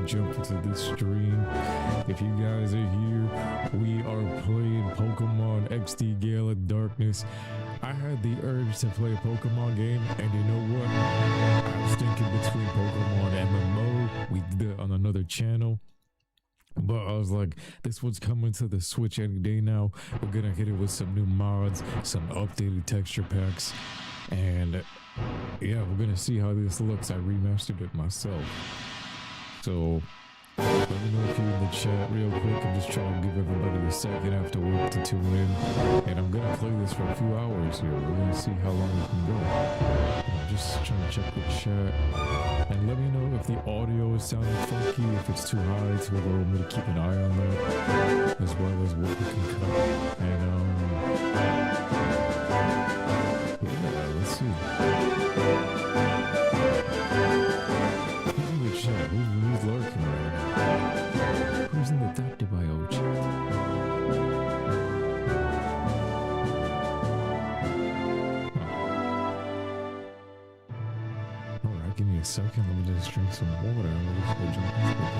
jump into this stream. If you guys are here, we are playing Pokémon XD Gale of Darkness. I had the urge to play a Pokemon game, and you know what? I was thinking between Pokemon MMO, we did it on another channel. But I was like, this one's coming to the Switch any day now. We're gonna hit it with some new mods, some updated texture packs, and yeah, we're gonna see how this looks. I remastered it myself. So let me know if you're in the chat real quick. I'm just trying to give everybody a second after work to tune in. And I'm gonna play this for a few hours here. We're gonna see how long we can go. I'm just trying to check the chat. And let me know if the audio is sounding funky, if it's too high, too low. I'm gonna keep an eye on that, as well as what we can cut. And yeah, let's see. Who's in the chat? Who's lurking right now? Who's in the Dr. Bio chat? Give me a second, let me just drink some water and we'll just go jump into it.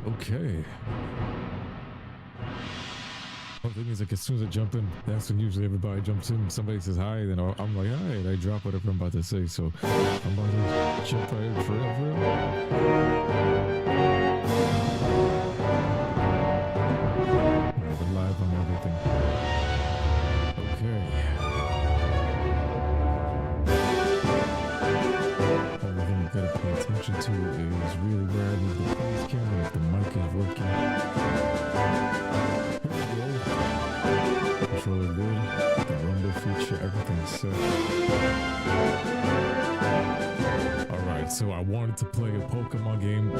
Okay. One thing is, like, as soon as I jump in, that's when usually everybody jumps in. Somebody says hi, then I'm like, hi, and I drop whatever I'm about to say. So I'm about to jump right in for real. Live on everything. Okay. Only thing you gotta pay attention to is really where I need the face camera, if the mic is working. Here we go. Controller good. The rumble feature, everything's set. Alright, so I wanted to play a Pokemon game.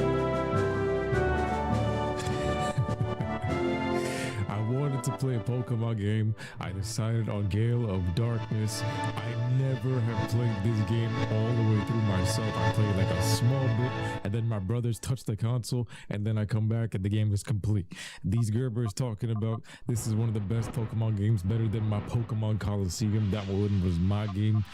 To play a Pokemon game. I decided on Gale of Darkness. I never have played this game all the way through myself. I played like a small bit, and then my brothers touched the console, and then I come back and the game is complete. These Gerbers talking about this is one of the best Pokemon games, better than my Pokemon Coliseum. That one was my game.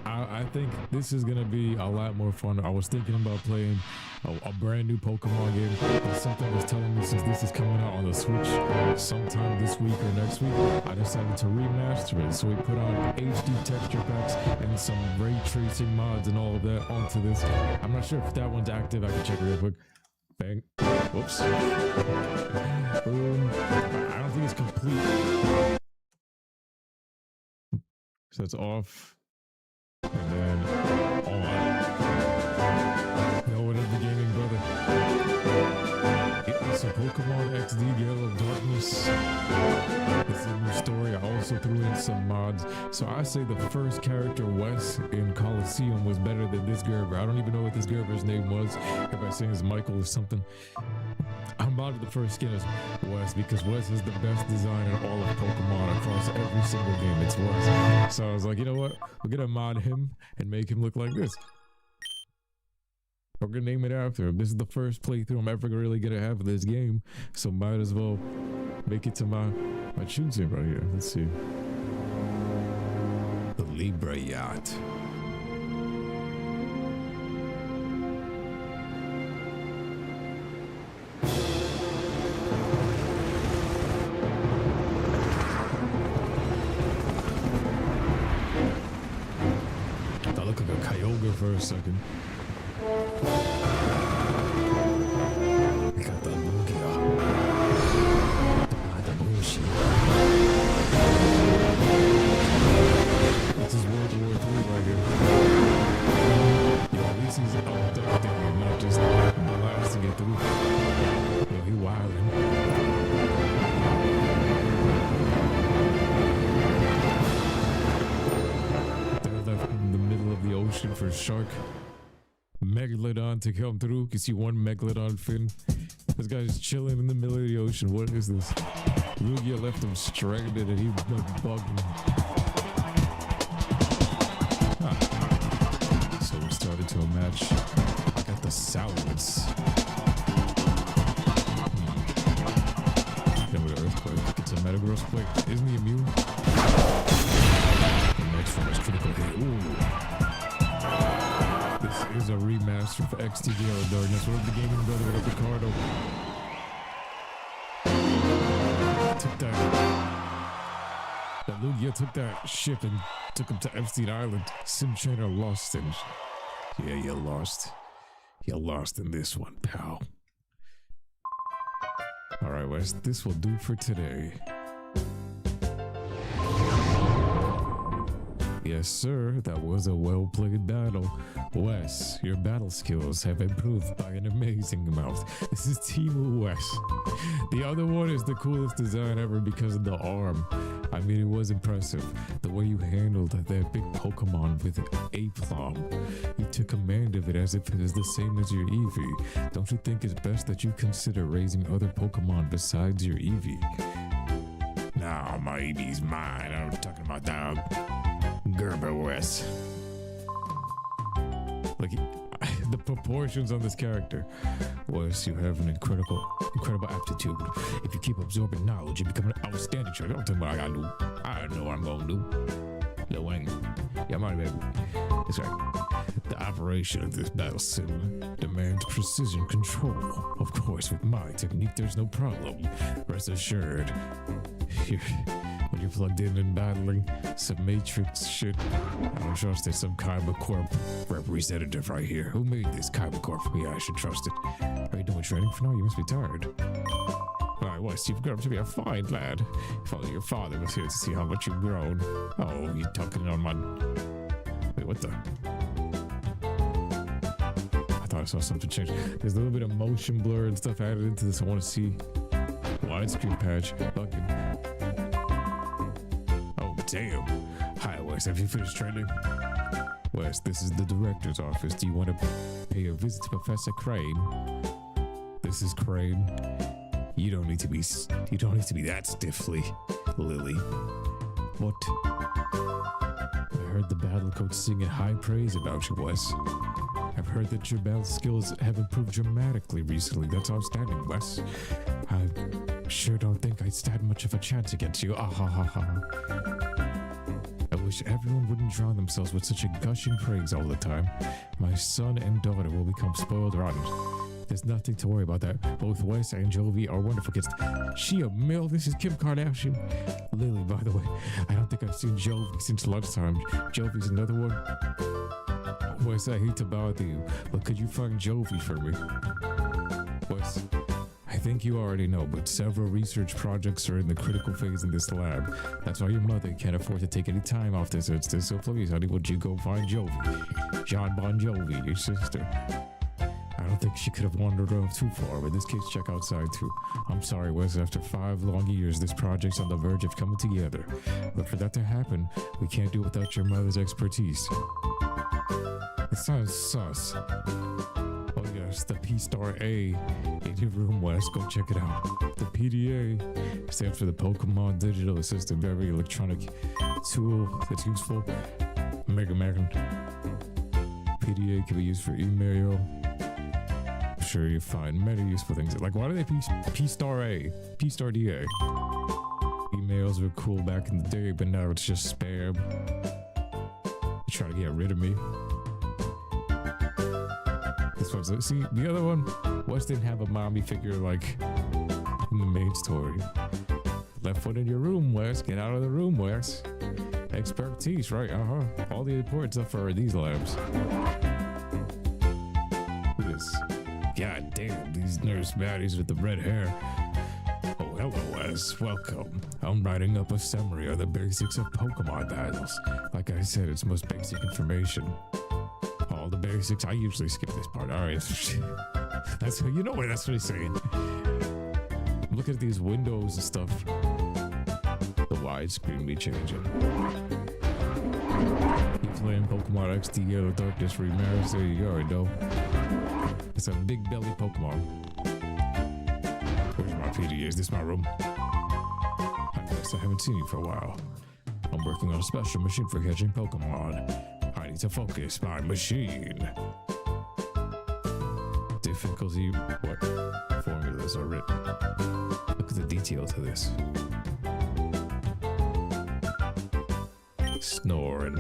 I think this is gonna be a lot more fun. I was thinking about playing a brand new Pokemon game, but something was telling me since this is coming out on the Switch sometime this week or next week, I decided to remaster it. So we put on HD texture packs and some ray tracing mods and all of that onto this. I'm not sure if that one's active. I can check it real quick. Bang. Whoops. Boom. I don't think it's complete. So it's off. And then on. No, whatever gaming brother. So Pokémon XD Gale of Darkness. It's a new story. I also threw in some mods. So I say the first character, Wes, in Coliseum was better than this Gerber. I don't even know what this Gerber's name was. Everybody's saying it's Michael or something. I'm modded the first skin as Wes because Wes is the best design in all of Pokemon across every single game. It's Wes. So I was like, you know what? We're gonna mod him and make him look like this. We're gonna name it after him. This is the first playthrough I'm ever really gonna have of this game, so might as well make it to my choosing right here. Let's see. The Libra Yacht. I look like a Kyogre for a second. I got the Lugia. The bullshit. This is World War III right here. Yo, at least he's abducting and not just blasting it through. Yo, he wildin'. They're left in the middle of the ocean for shark. Megalodon to come through. You see one Megalodon fin. This guy's chilling in the middle of the ocean. What is this? Lugia left him stranded and he like bugging. So we started to a match. I got the salads. Then with an earthquake. It's a Metagross quake. Isn't he immune? remaster for XD Gale of Darkness. What up, the gaming brother? What up, Ricardo? Took that Lugia took that ship and took him to Epstein Island. Sim Trainer lost him. Yeah, you lost. You lost in this one, pal. Alright, Wes, this will do for today. Yes, sir, that was a well-played battle. Wes, your battle skills have improved by an amazing amount. This is Team Wes. The other one is the coolest design ever because of the arm. I mean, it was impressive. The way you handled that big Pokemon with aplomb. You took command of it as if it is the same as your Eevee. Don't you think it's best that you consider raising other Pokemon besides your Eevee? Nah, my Eevee's mine. I'm talking about dog. Gerber Wes. Like the proportions on this character. Wes, you have an incredible aptitude. If you keep absorbing knowledge, you become an outstanding trainer. Don't tell me what I gotta do. I know what I'm gonna do. No wing. Yeah, my baby. That's right. The operation of this battle sim demands precision control. Of course, with my technique, there's no problem. Rest assured. When you're plugged in and battling some Matrix shit, I don't trust it. Some Kaiba Corp representative right here. Who made this Kaiba Corp? Yeah, I should trust it. Are you doing training for now? You must be tired. Alright, Wes, you've grown up to be a fine lad. If only your father was here to see how much you've grown. Oh, you're talking on my... Wait, what the... I thought I saw something change. There's a little bit of motion blur and stuff added into this. I want to see widescreen patch. Fucking... Oh, damn. Hi, Wes. Have you finished training? Wes, this is the director's office. Do you want to pay a visit to Professor Crane? This is Crane. You don't need to be that stiffly, Lily. What? I heard the battle coach singing high praise about you, Wes. I've heard that your battle skills have improved dramatically recently. That's outstanding, Wes. I sure don't think I'd stand much of a chance against you. Ah ha ha ha. I wish everyone wouldn't drown themselves with such a gushing praise all the time. My son and daughter will become spoiled rotten. There's nothing to worry about that. Both Wes and Jovi are wonderful kids. She a mill. This is Kim Kardashian. Lily, by the way. I don't think I've seen Jovi since lunchtime. Jovi's another one. Wes, I hate to bother you, but could you find Jovi for me? Wes, I think you already know, but several research projects are in the critical phase in this lab. That's why your mother can't afford to take any time off this instance. So please, honey, would you go find Jovi? John Bon Jovi, your sister. I don't think she could have wandered off too far, but this case check outside too. I'm sorry, Wes, after 5 long years, this project's on the verge of coming together. But for that to happen, we can't do it without your mother's expertise. It sounds sus. Oh yes, the P*A in your room, Wes. Go check it out. The PDA stands for the Pokemon Digital Assistant, very electronic tool that's useful. Mega Man. PDA can be used for email. I'm sure you find many useful things. Like, why do they P*A? P*DA. Emails were cool back in the day, but now it's just spam. You try to get rid of me. This one's, see, the other one, Wes didn't have a mommy figure like in the main story. Left foot in your room, Wes. Get out of the room, Wes. Expertise, right? All the important stuff are in these labs. Look at this. God damn, these nurse baddies with the red hair. Oh, hello, Wes. Welcome. I'm writing up a summary of the basics of Pokemon battles. Like I said, it's most basic information. All the basics. I usually skip this part. All right. That's you know what that's what he's saying. Look at these windows and stuff. The widescreen be changing. You playing Pokemon XD Gale of Darkness Remaster? You already know. It's a big belly Pokemon. Where's my PDA? Is this my room? I guess I haven't seen you for a while. I'm working on a special machine for catching Pokemon. I need to focus my machine. Difficulty. What formulas are written? Look at the detail to this. Snoring.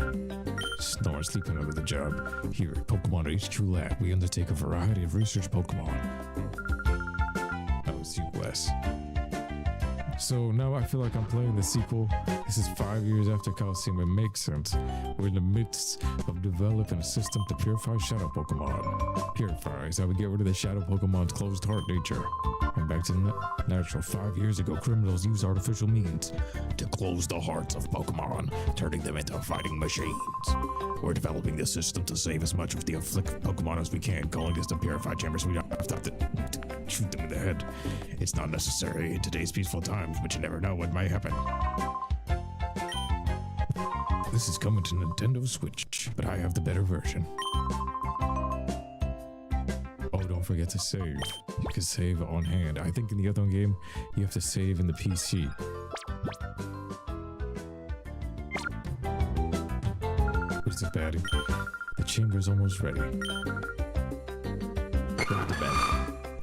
Snore sleeping over the job. Here at Pokemon HQ Lab, we undertake a variety of research Pokemon. That was you, Wes. So now I feel like I'm playing the sequel. This is 5 years after Coliseum. It makes sense. We're in the midst of developing a system to purify Shadow Pokemon. Purify is how we get rid of the Shadow Pokemon's closed heart nature. And back to the natural. 5 years ago, criminals used artificial means to close the hearts of Pokemon, turning them into fighting machines. We're developing this system to save as much of the afflicted Pokemon as we can, calling this the Purify Chamber so we don't have to shoot them in the head. It's not necessary in today's peaceful times, but you never know what might happen. This is coming to Nintendo Switch, but I have the better version. Oh, don't forget to save. You can save on hand. I think in the other game, you have to save in the PC. Where's the baddie? The chamber's almost ready. Rub the belly.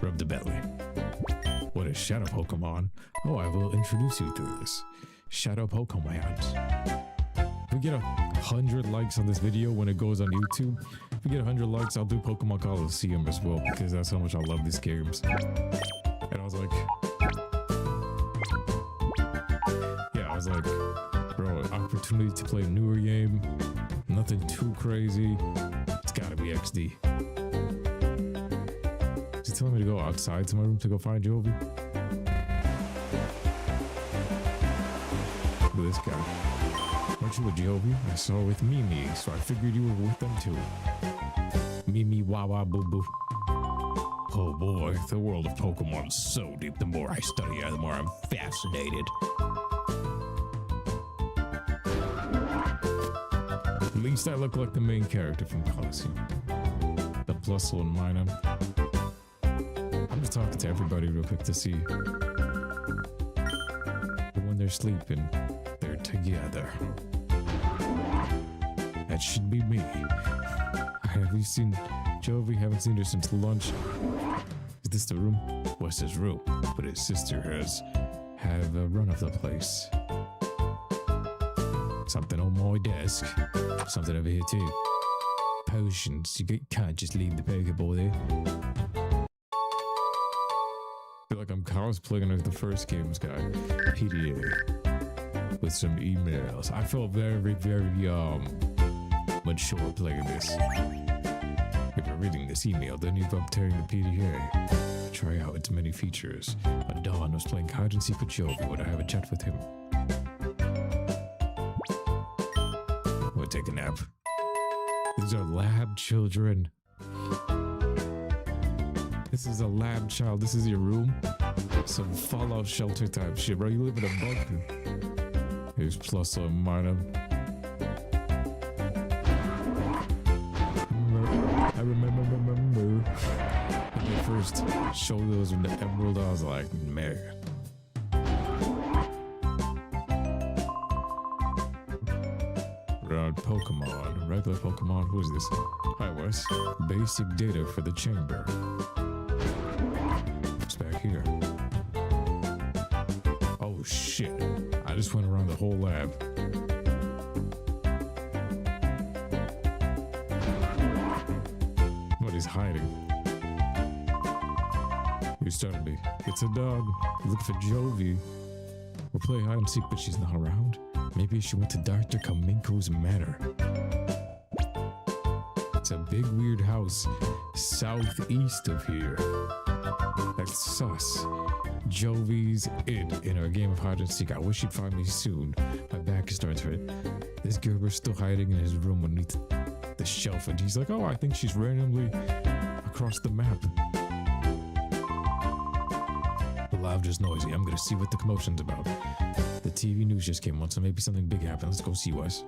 Rub the belly. What is Shadow Pokemon? Oh, I will introduce you to this. Shadow Pokemon. If we get 100 likes on this video when it goes on YouTube, if we get 100 likes, I'll do Pokemon Coliseum as well, because that's how much I love these games. And I was like, bro, opportunity to play a newer game, nothing too crazy. It's gotta be XD. Is he telling me to go outside to my room to go find Jovi? Look at this guy. Aren't you with Jovi? I saw her with Mimi, so I figured you were with them too. Mimi, Wawa, Boo Boo. Oh boy, the world of Pokemon is so deep. The more I study it, the more I'm fascinated. At least I look like the main character from Coliseum. The plus one minor. I'm just talking to everybody real quick to see. But when they're sleeping, they're together. That should be me. Have you seen Jovi? Haven't seen her since lunch. Is this the room? What's his room? But his sister have a run of the place. Something on my desk. Something over here too. Potions. You can't just leave the Pokeball there. I feel like I'm cosplaying like the first games guy. PDA. With some emails. I felt very, very mature playing this. If you're reading this email, then you've obtained the PDA. Try out its many features. Adon was playing hide and seek with Jovi. Would I have a chat with him? We'll take a nap. These are lab children. This is a lab child. This is your room. Some Fallout shelter type shit, bro. You live in a bunker. Here's plus or minus. I remember when they first showed those in the Emerald, I was like, man. Pokemon, regular Pokemon, who's this? Hi Wes, basic data for the chamber. What's back here? Oh shit, I just went around the whole lab. What is hiding? You started me. It's a dog. Look for Jovi. We'll play hide and seek, but she's not around. Maybe she went to Dr. Kaminko's manor. It's a big weird house southeast of here. That's sus. Jovi's in our game of hide and seek. I wish he'd find me soon. My back is starting to hurt. This Gerber's still hiding in his room underneath the shelf, and he's like, oh, I think she's randomly across the map. The loud just noisy. I'm gonna see what the commotion's about. The TV news just came on, so maybe something big happened. Let's go see, Wes.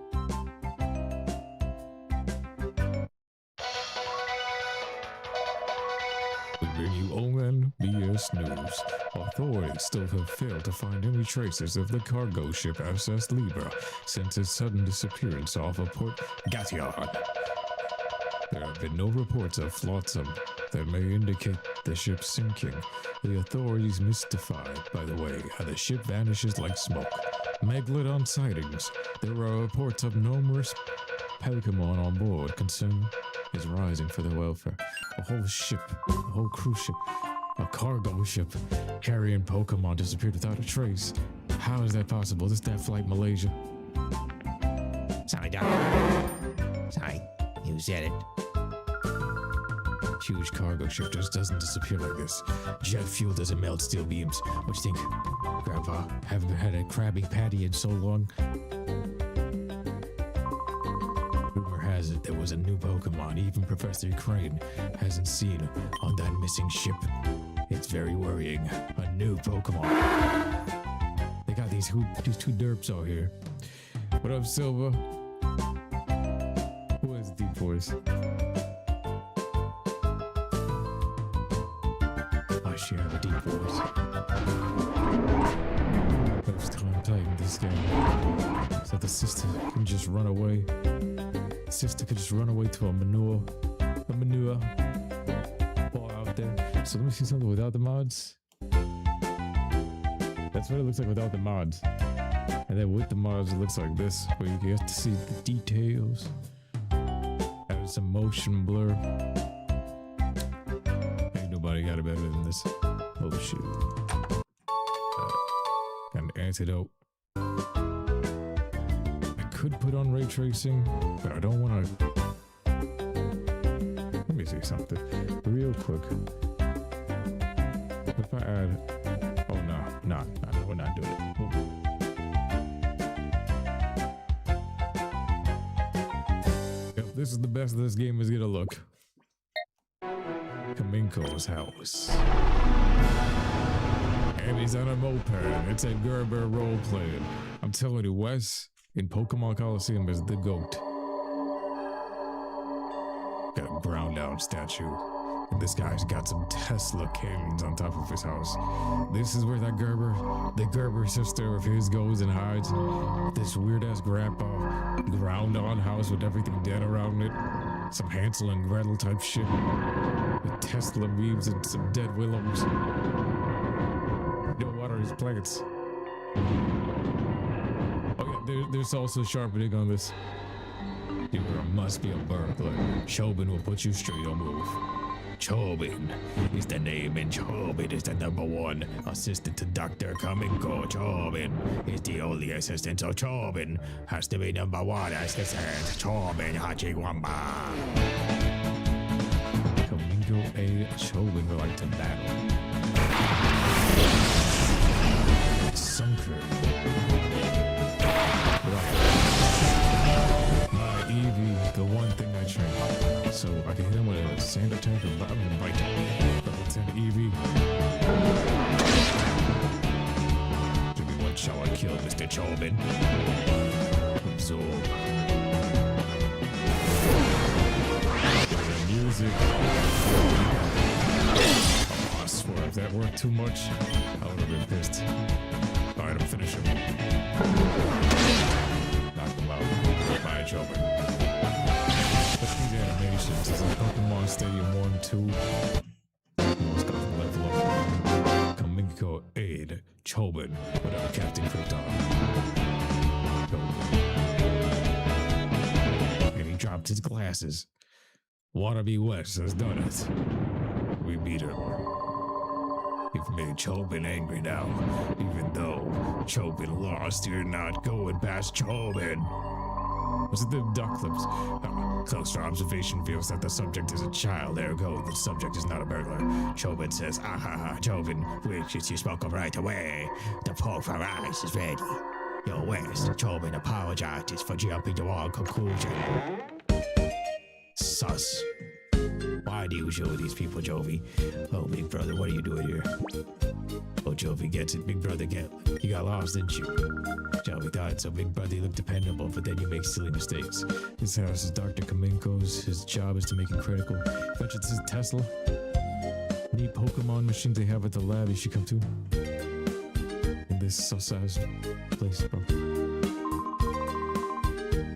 We bring you ONBS News. Authorities still have failed to find any traces of the cargo ship SS Libra since its sudden disappearance off of Port Gation. There have been no reports of flotsam that may indicate the ship sinking. The authorities mystified, by the way, how the ship vanishes like smoke. Megalodon sightings. There are reports of numerous Pokemon on board. Concern is rising for their welfare. A whole ship, a whole cruise ship, a cargo ship carrying Pokemon disappeared without a trace. How is that possible? Is that flight Malaysia? Sorry, Doctor. Sorry, you said it. Huge cargo ship just doesn't disappear like this. Jet fuel doesn't melt steel beams. What you think, Grandpa? Haven't had a Krabby Patty in so long. Rumor has it there was a new Pokemon even Professor Crane hasn't seen on that missing ship. It's very worrying. A new Pokemon. They got these two derps out here. What up, Silva? Who has deep voice? She have a deep voice. First time playing this game. So the sister can just run away. The sister could just run away to a manure ball out there. So let me see something without the mods. That's what it looks like without the mods. And then with the mods, it looks like this, where you get to see the details. Add some motion blur. Nobody got it better than this. Oh shit. Got an antidote. I could put on ray tracing, but I don't want to. Let me see something real quick. If I add. Oh no, we're not doing it. Yep, this is the best this game is gonna look. Kaminko's house. And he's on a moped. It's a Gerber role playing. I'm telling you, Wes in Pokemon Coliseum is the GOAT. Got a ground down statue. And this guy's got some Tesla cannons on top of his house. This is where the Gerber sister of his goes and hides. This weird ass grandpa ground on house with everything dead around it. Some Hansel and Gretel type shit. With Tesla beams and some dead willows. Don't water his plants. Oh yeah, there's also sharpening on this. You must be a burglar. Chobin will put you straight on move. Chobin is the name, and Chobin is the #1 assistant to Dr. Kaminko. Chobin is the only assistant, so Chobin has to be #1 assistant. Chobin Hachiwamba. Kaminko and Chobin are like to battle. Sunker. Right. My Eevee, the one thing I train. So I can hit him with a sand attack or bite. Level 10 Eevee. Give me one shot, I kill Mr. Chobin. Absorb. Music. Oh, I swear, if that worked too much, I would have been pissed. Alright, I'm finishing. Knock him out. Bye, Chobin. These animations is like Pokemon Stadium 1, 2. Let's go level up. Kaminko aid Chobin without Captain Krypton. And he dropped his glasses. Wannabe West has done it. We beat him. You've made Chobin angry now. Even though Chobin lost, you're not going past Chobin. Was it the duck clips? Closer observation reveals that the subject is a child. Ergo, the subject is not a burglar. Chobin says, "Aha, Chobin, wishes you spoke up right away. The poke for ice is ready." Yo, West, Chobin apologizes for jumping to all conclusion. Sus. Why do you show these people, Jovi? Oh, big brother, what are you doing here? Oh, Jovi gets it. Big brother, you got lost, didn't you? Jovi thought so. Big brother, you look dependable, but then you make silly mistakes. His house is Dr. Kaminko's. His job is to make it critical. Bet it's his Tesla. Neat Pokemon machines they have at the lab you should come to. In this sus-ass place, bro.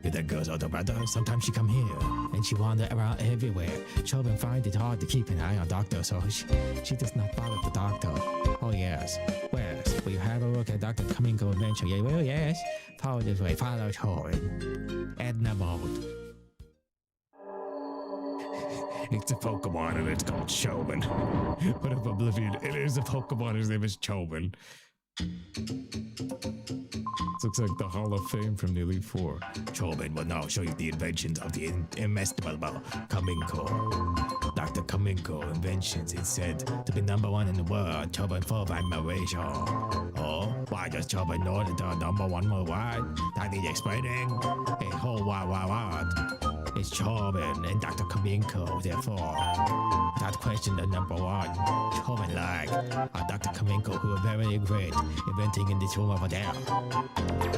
That girl's older brother. Sometimes she come here and she wander around everywhere. Children find it hard to keep an eye on Doctor, so she does not follow the Doctor. Oh yes, Wes, will you have a look at Dr. Kaminko eventually? Yeah, well, yes. Follow this way. Follow Children. Edna mode. It's a Pokemon and it's called Chobin. But if Oblivion, it is a Pokemon, his name is Chobin. This looks like the Hall of Fame from the Elite Four. Chobin will now show you the inventions of the inestimable Kaminko. Dr. Kaminko inventions is said to be #1 in the world. Chobin full of admiration. Oh, why does Chobin know that the #1 worldwide? That needs explaining. A whole wide. It's Chobin and Dr. Kaminko, therefore. Without question, the #1. Chobin like Dr. Kaminko, who are very great inventing in this room over there.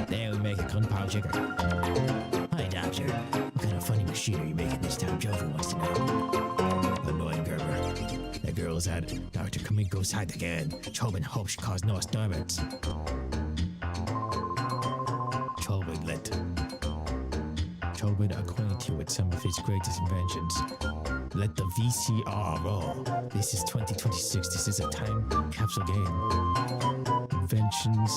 There we make a compound chicken. Hi, Doctor. What kind of funny machine are you making this time? Jovi wants to know. Annoying Gerber. The girl's at Dr. Kaminko's side again. Chobin hopes she caused no disturbance. Chobin acquaint you with some of his greatest inventions. Let the VCR roll. This is 2026. This is a time capsule game. Inventions.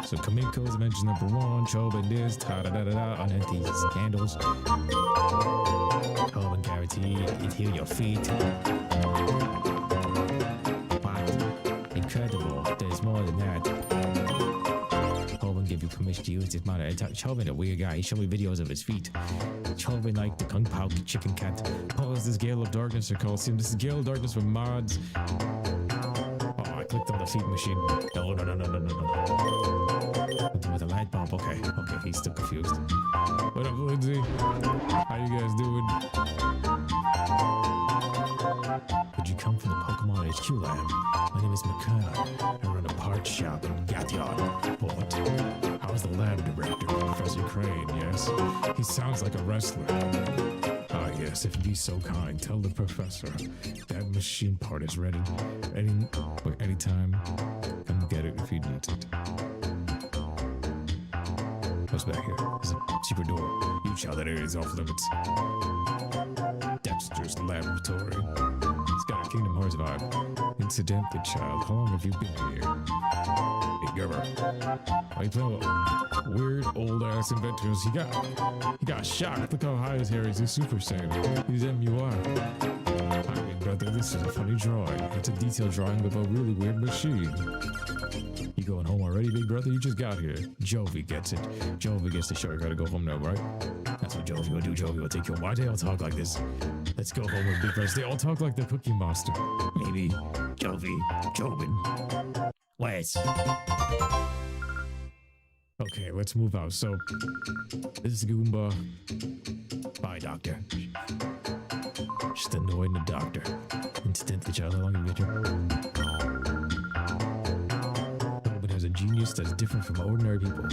So Kaminko's invention #1. Chobin is ta-da-da-da-da. Unearth these candles. Chobin guaranteed it heal your feet. What? Incredible. There's more than that. Chobin give you permission to use this model. Chobin, a weird guy. He showed me videos of his feet. Chobin like the Kung Pao chicken cat. Oh, is this Gale of Darkness or Coliseum? This is Gale of Darkness with mods. Oh, I clicked on the feet machine. No. With a light bulb. Okay, he's still confused. What up, Lindsay? How you guys doing? Did you come from the Pokemon HQ lab? My name is McCann. I run a parts shop in Gatyon. What? How's the lab director, Professor Crane? Yes? He sounds like a wrestler. Ah, yes, if you'd be so kind, tell the professor that machine part is ready. Anytime. Come get it if he needs it. What's back here? There's a secret door. You shout that area is off limits. Dexter's laboratory. It's got a Kingdom Hearts vibe. Incidentally, child, how long have you been here? Hey, Gerber. Why you playing with weird old ass inventors? He got shocked. Look how high his hair is. He's Super Saiyan. He's MUI. I mean, brother, this is a funny drawing. It's a detailed drawing of a really weird machine. You going home already, big brother? You just got here. Jovi gets it. Jovi gets the show. You gotta go home now, right? That's what Jovi will do. Jovi will take you home. Why do they all talk like this? Let's go home with big brothers. They all talk like the Cookie Monster. Maybe Chobin. Wes. Okay, let's move out. So, this is Goomba. Bye, Doctor. Just annoying the doctor. Incidentally, child, how long have you been here? But there's a genius that's different from ordinary people.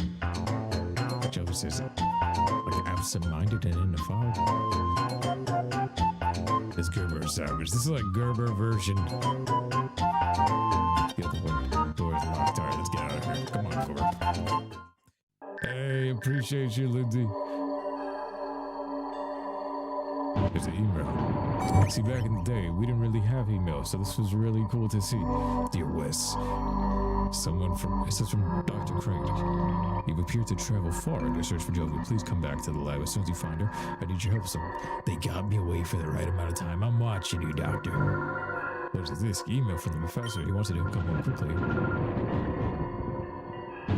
Joe says, like absent-minded and in the fog. This Gerber is savage. This is like Gerber version. The other one, door is locked. All right, let's get out of here. Come on, Gerber. Hey, appreciate you, Lindsay. There's an email. See, back in the day, we didn't really have email, so this was really cool to see. Dear Wes, this is from Dr. Crane. You've appeared to travel far in your search for Jovi. Please come back to the lab as soon as you find her. I need your help, so they got me away for the right amount of time. I'm watching you, Doctor. What is this? Email from the professor. He wants you to come home quickly.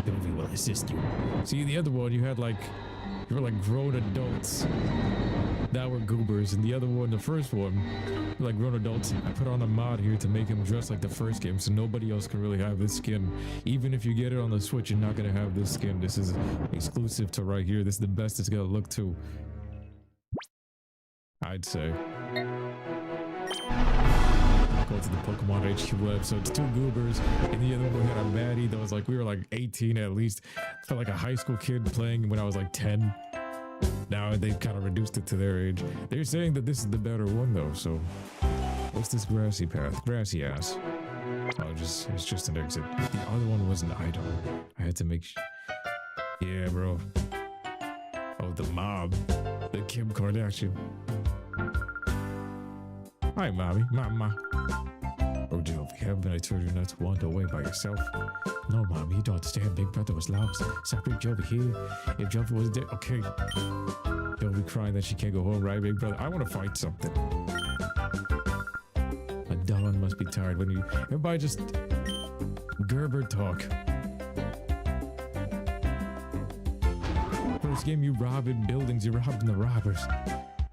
Jovi will assist you. See, the other one, you were like grown adults that were goobers, and the other one, the first one, like grown adults. I put on a mod here to make him dress like the first game, so nobody else can really have this skin. Even if you get it on the Switch, you're not gonna have this skin. This is exclusive to right here. This is the best it's gonna look too, I'd say. Go to the Pokemon HQ web. So it's two goobers, and the other one had a baddie that was like, we were like 18 at least. I felt like a high school kid playing when I was like 10. Now they've kind of reduced it to their age. They're saying that this is the better one though, so what's this grassy path? Grassy ass. Oh, it's just an exit. The other one was an item. I had to make yeah, bro. Oh, the mob. The Kim Kardashian. Hi, mommy. Mama. Oh, Jovi, haven't I told you not to wander away by yourself? No, mommy, you don't understand. Big brother was lost. So I bring Jovi here. If Jovi was dead, okay. Jovi crying that she can't go home, right, big brother? I want to fight something. be tired when you... Everybody just... Gerber talk. First game you robbing buildings, you're robbing the robbers.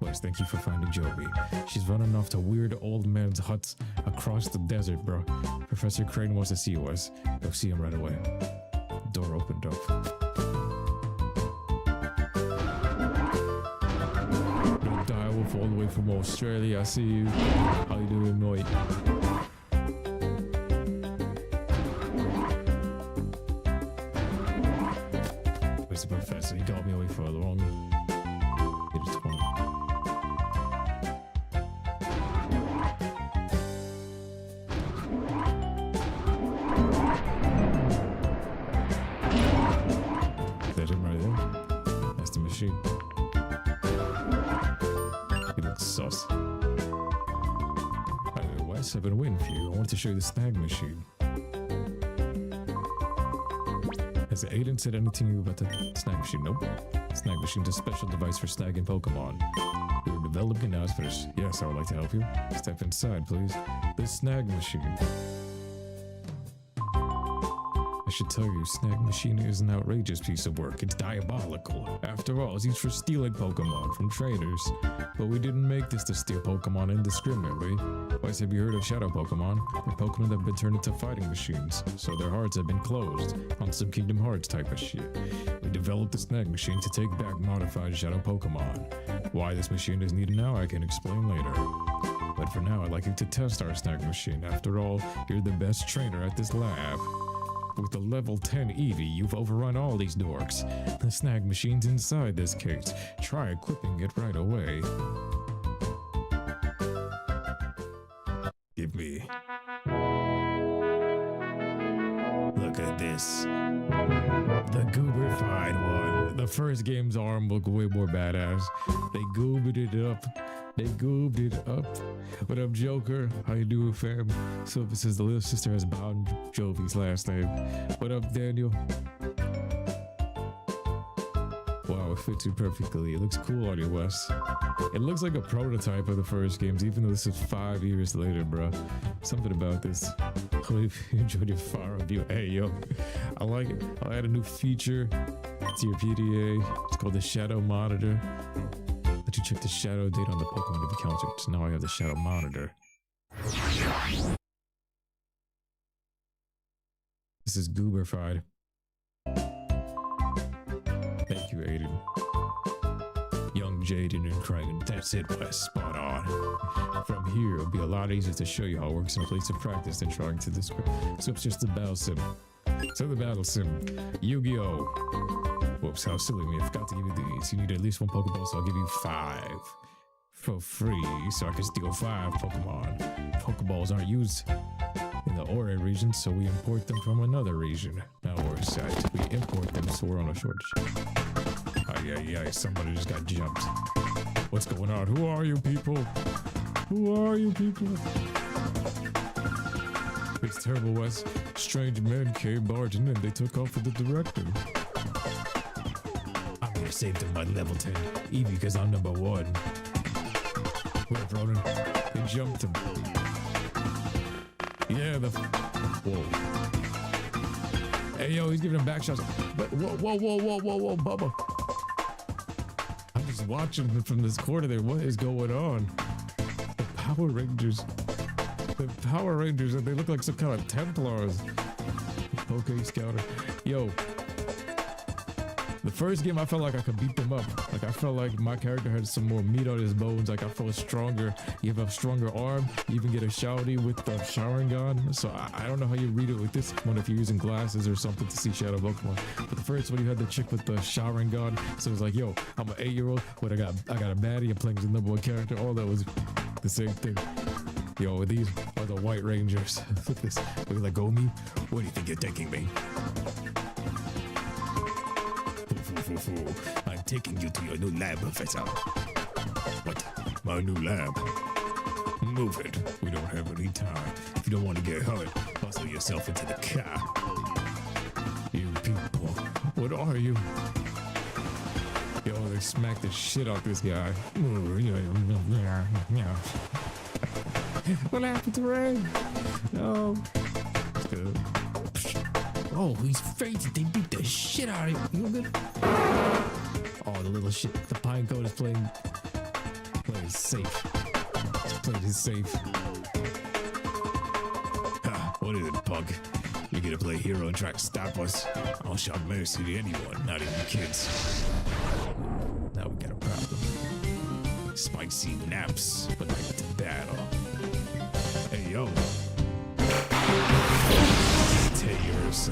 Wes, thank you for finding Joby. She's running off to weird old man's huts across the desert, bro. Professor Crane wants to see you, Wes. Go see him right away. Door opened up. Direwolf all the way from Australia. I see you. How you doing, mate? Where's the professor? He got me away for a long... It is 20. Is that him right there? That's the machine. He looks sus. Hey, Wes, I've been waiting for you. I wanted to show you the snag machine. Has Aiden said anything to you about the snag machine? Nope. Snag machine's a special device for snagging Pokemon. We were developing now for this. Yes, I would like to help you. Step inside, please. This snag machine. I should tell you, snag machine is an outrageous piece of work. It's diabolical. After all, it's used for stealing Pokemon from traders. But we didn't make this to steal Pokemon indiscriminately. Wes, have you heard of Shadow Pokémon? They're Pokemon that have been turned into fighting machines, so their hearts have been closed on some Kingdom Hearts type of shit. We developed the snag machine to take back modified Shadow Pokémon. Why this machine is needed now, I can explain later. But for now, I'd like you to test our snag machine. After all, you're the best trainer at this lab. With the level 10 Eevee, you've overrun all these dorks. The snag machine's inside this case. Try equipping it right away. Give me. Look at this. The goobified one. The first game's arm looked way more badass. They goobed it up. They goobed it up. What up, Joker? How you doing, fam? So it says the little sister has Bon Jovi's last name. What up, Daniel? Wow, it fits you perfectly. It looks cool on you, Wes. It looks like a prototype of the first games, even though this is 5 years later, bro. Something about this. Hope you enjoyed your fire review. Hey, yo, I like it. I'll add a new feature to your PDA. It's called the Shadow Monitor. Let you check the shadow date on the Pokemon if you counter. So now I have the Shadow Monitor. This is goobified. Thank you, Aiden. Young Jaden and Craig. That's it, Wes. Spot on. From here, it'll be a lot easier to show you how it works in a place of practice than trying to describe. So it's just the battle sim. So the battle sim. Yu-Gi-Oh! Whoops, how silly me. I forgot to give you these. You need at least one Pokeball, so I'll give you 5 for free, so I can steal 5 Pokemon. Pokeballs aren't used in the Orre region, so we import them from another region. Now we're set. We import them, so we're on a shortage. Ay, somebody just got jumped. What's going on? Who are you people? Who are you people? It's terrible, Wes. Strange men came barging in. They took off with the director. I'm gonna save them by level 10. Eevee, because I'm number 1. What up, Ronan? They jumped him. Yeah, whoa. Hey, yo, he's giving him back shots. But whoa, Bubba. I'm just watching from this corner there. What is going on? The Power Rangers. They look like some kind of Templars. Poke Scouter. Yo. The first game, I felt like I could beat them up. Like, I felt like my character had some more meat on his bones. Like, I felt stronger. You have a stronger arm. You even get a shouty with the Sharingan. So, I don't know how you read it with this one if you're using glasses or something to see Shadow Pokemon. But the first one, you had the chick with the Sharingan. So, it was like, yo, I'm an 8-year-old, but I got a baddie. I'm playing as the number 1 character. All that was the same thing. Yo, these are the White Rangers. Look at this. Look at that Gomi. What do you think you're taking me? I'm taking you to your new lab, Professor. What? My new lab? Move it. We don't have any time. If you don't want to get hurt, hustle yourself into the car. You people, what are you? Yo, they smacked the shit out this guy. What happened to Ray? No. Oh, he's fainted. They beat the shit out of him. You good? Oh, the little shit. The pine cone is playing safe. He's playing his safe. What is it, punk? You're gonna play hero and try to stop us? I'll show mercy to anyone, not even kids. Now we got a problem. Spicy naps, but like to battle. Hey, yo. Take yours,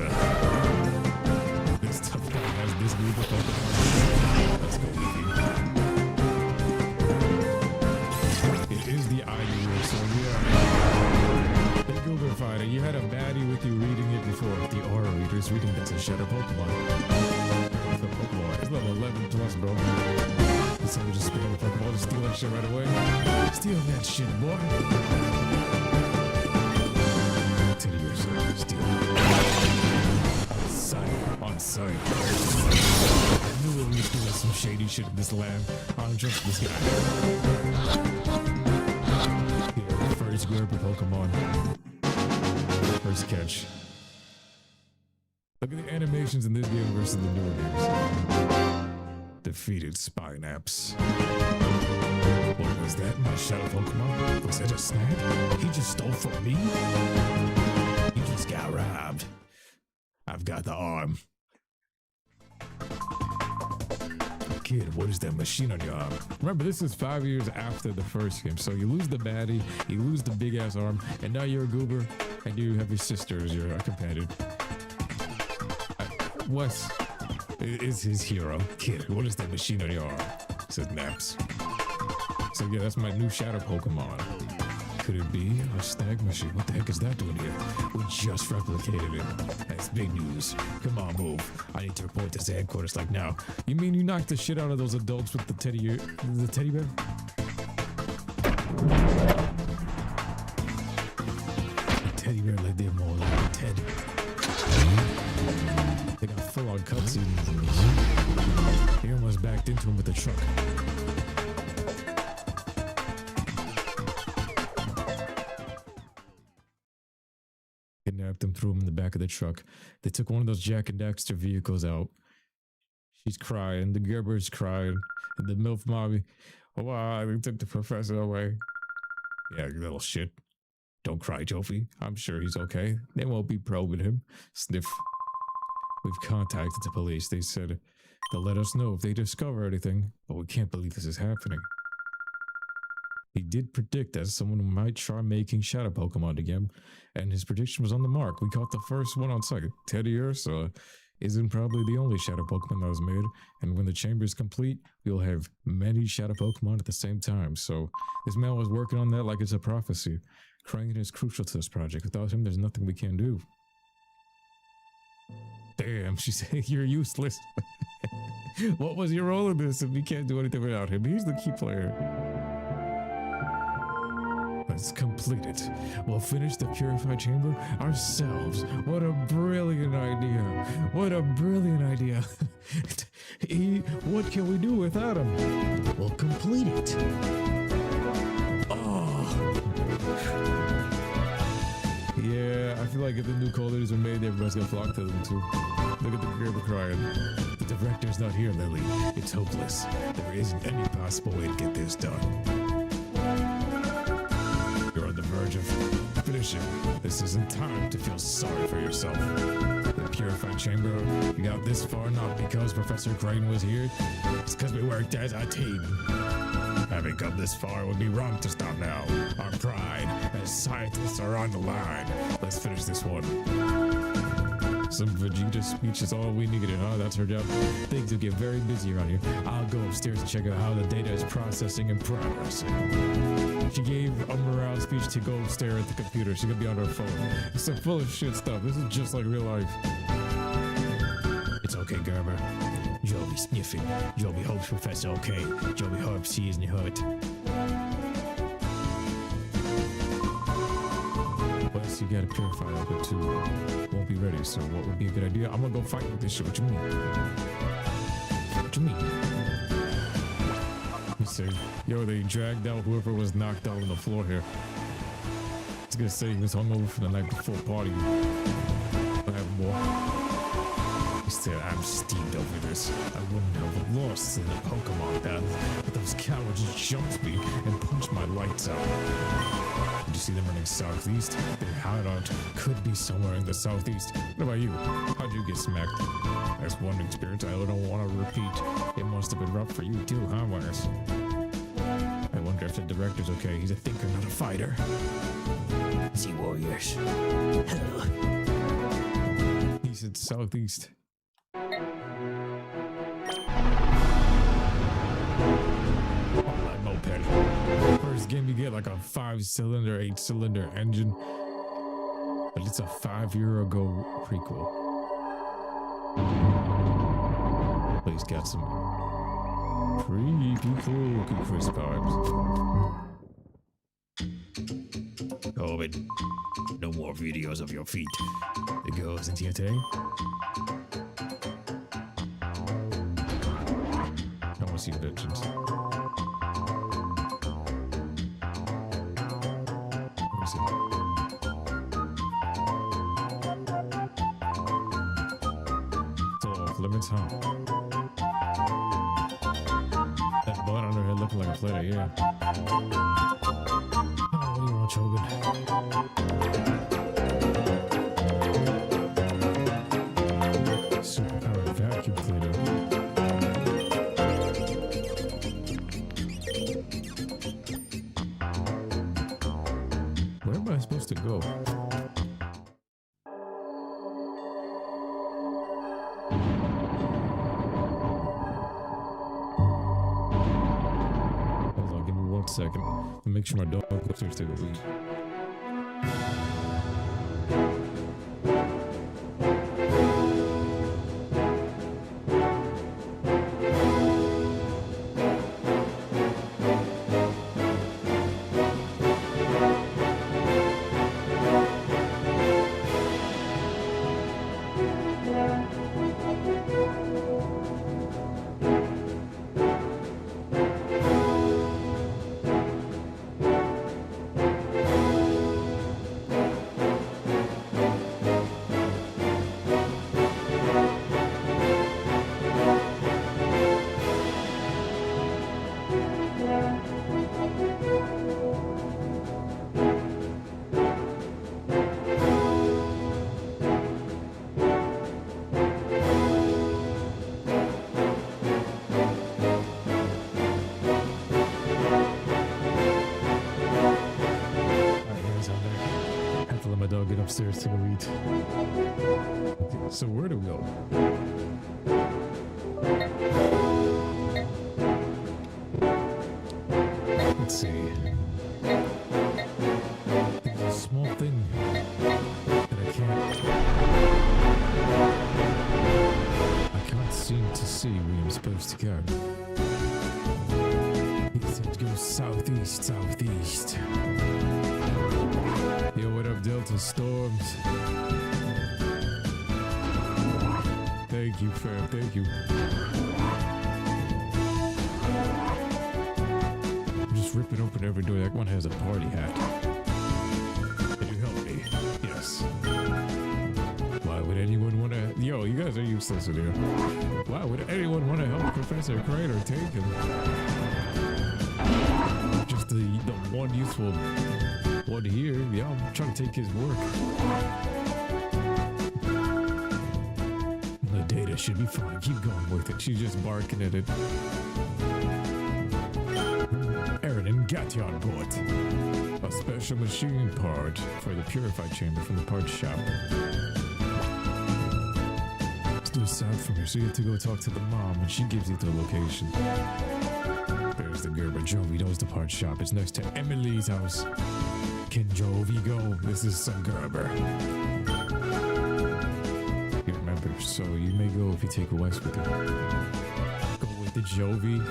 This tough guy has this group of Pokemon. Let's go, Eevee. It is the ideal, so yeah. The Google Fighter, you had a baddie with you reading it before. The Orre reader's reading that's a Shadow Pokémon. The Pokemon is level 11 plus, bro. Did someone just spam the Pokemon to steal that shit right away? Steal that shit, boy. Teddy yourself, steal it. On sight. I knew it was doing some shady shit in this lab. I don't trust this guy. Here, first grab your Pokemon. First catch. Look at the animations in this game versus the newer games. Defeated Spinaps. What was that? My Shadow Pokemon? Was that a snag? He just stole from me? He just got robbed. I've got the arm. Kid, what is that machine on your arm? Remember, this is 5 years after the first game, so you lose the baddie, you lose the big ass arm, and now you're a goober, and you have your sister as your companion. Wes is his hero. Kid, what is that machine on your arm? It says Naps. So yeah, that's my new Shadow Pokemon. Could it be a snag machine? What the heck is that doing here? We just replicated it. That's big news. Come on, move. I need to report this to headquarters like now. You mean you knocked the shit out of those adults with the teddy bear? Teddy bear like they're more like Ted. They got full-on cutscenes. He almost backed into him with the truck. Kidnapped him, threw him in the back of the truck. They took one of those Jack and Daxter vehicles out. She's crying. The Gerber's crying. And the MILF mommy. Oh, wow, they took the professor away. Yeah, you little shit. Don't cry, Jofi. I'm sure he's okay. They won't be probing him. Sniff. We've contacted the police. They said they'll let us know if they discover anything, but we can't believe this is happening. He did predict that someone might try making Shadow Pokemon again, and his prediction was on the mark. We caught the first one on site. Teddy Ursa isn't probably the only Shadow Pokemon that was made, and when the chamber is complete, we'll have many Shadow Pokemon at the same time. So this man was working on that like it's a prophecy. Crane is crucial to this project. Without him, there's nothing we can do. Damn, she said you're useless. What was your role in this if we can't do anything without him? He's the key player. Let's complete it. We'll finish the purify chamber ourselves. What a brilliant idea. What a brilliant idea. What can we do without him? We'll complete it. Yeah, I feel like if the new Call of Duties are made, everybody's gonna flock to them too. Look at the Gerber crying. The director's not here, Lily. It's hopeless. There isn't any possible way to get this done. You're on the verge of finishing. This isn't time to feel sorry for yourself. The purified chamber, we got this far not because Professor Crane was here. It's because we worked as a team. Having come this far, it would be wrong to stop now. Our pride as scientists are on the line. Let's finish this one. Some Vegeta speech is all we needed, huh? That's her job. Things will get very busy around here. I'll go upstairs and check out how the data is processing and progressing. She gave a morale speech to go stare at the computer. She's gonna be on her phone. It's so full of shit stuff. This is just like real life. It's okay, Gerber. Joby sniffing. Joby hopes Professor okay. Joby hopes he isn't hurt. Plus, you gotta purify up it too. Won't be ready, so what would be a good idea? I'm gonna go fight with this shit. What you mean? What you mean? Let me see. Yo, they dragged out whoever was knocked out on the floor here. was gonna say he was hungover from the night before party. I have more. He said, I'm steamed over this. I wouldn't have lost in the Pokemon battle, but those cowards jumped me and punched my lights out. Did you see them running southeast? Their hideout could be somewhere in the southeast. What about you? How'd you get smacked? That's one experience I don't want to repeat. It must have been rough for you too, huh, Wires? I wonder if the director's okay. He's a thinker, not a fighter. See, warriors. Hello. He said southeast. My moped. First game you get like a 5-cylinder, 8-cylinder engine. But it's a 5-year ago prequel. Please got some creepy cookie crisp vibes. Corbin, no more videos of your feet. The girls in TNT. I want to see inventions. Let me see. It's all off limits, huh? That bun on her head looking like a flitter, yeah. Oh, what do you want, Chogan? Superpowered vacuum cleaner. Where am I supposed to go? Hold on, give me 1 second. I'll make sure my dog goes upstairs to take a wee. Upstairs to go eat. Okay, so where do we go? Let's see. There's a small thing that I can't seem to see where I'm supposed to go. He said to go southeast. Yo, what up, Delta Storms? Thank you, fam. Thank you. I'm just ripping open every door. That one has a party hat. Can you help me? Yes. Why would anyone want to... Yo, you guys are useless in here. Why would anyone want to help Professor Crater take him? Just the one useful... one here. Yeah, I'm trying to take his work. The data should be fine. Keep going with it. She's just barking at it. Aaron and Gation bought a special machine part for the purify chamber from the parts shop. It's due south from here, so you have to go talk to the mom and she gives you the location. There's the Gerber. Jovi knows the parts shop. It's next to Emily's house. Can Jovi go? This is some Gerber. You remember, so you may go if you take Wes with you. Go with the Jovi.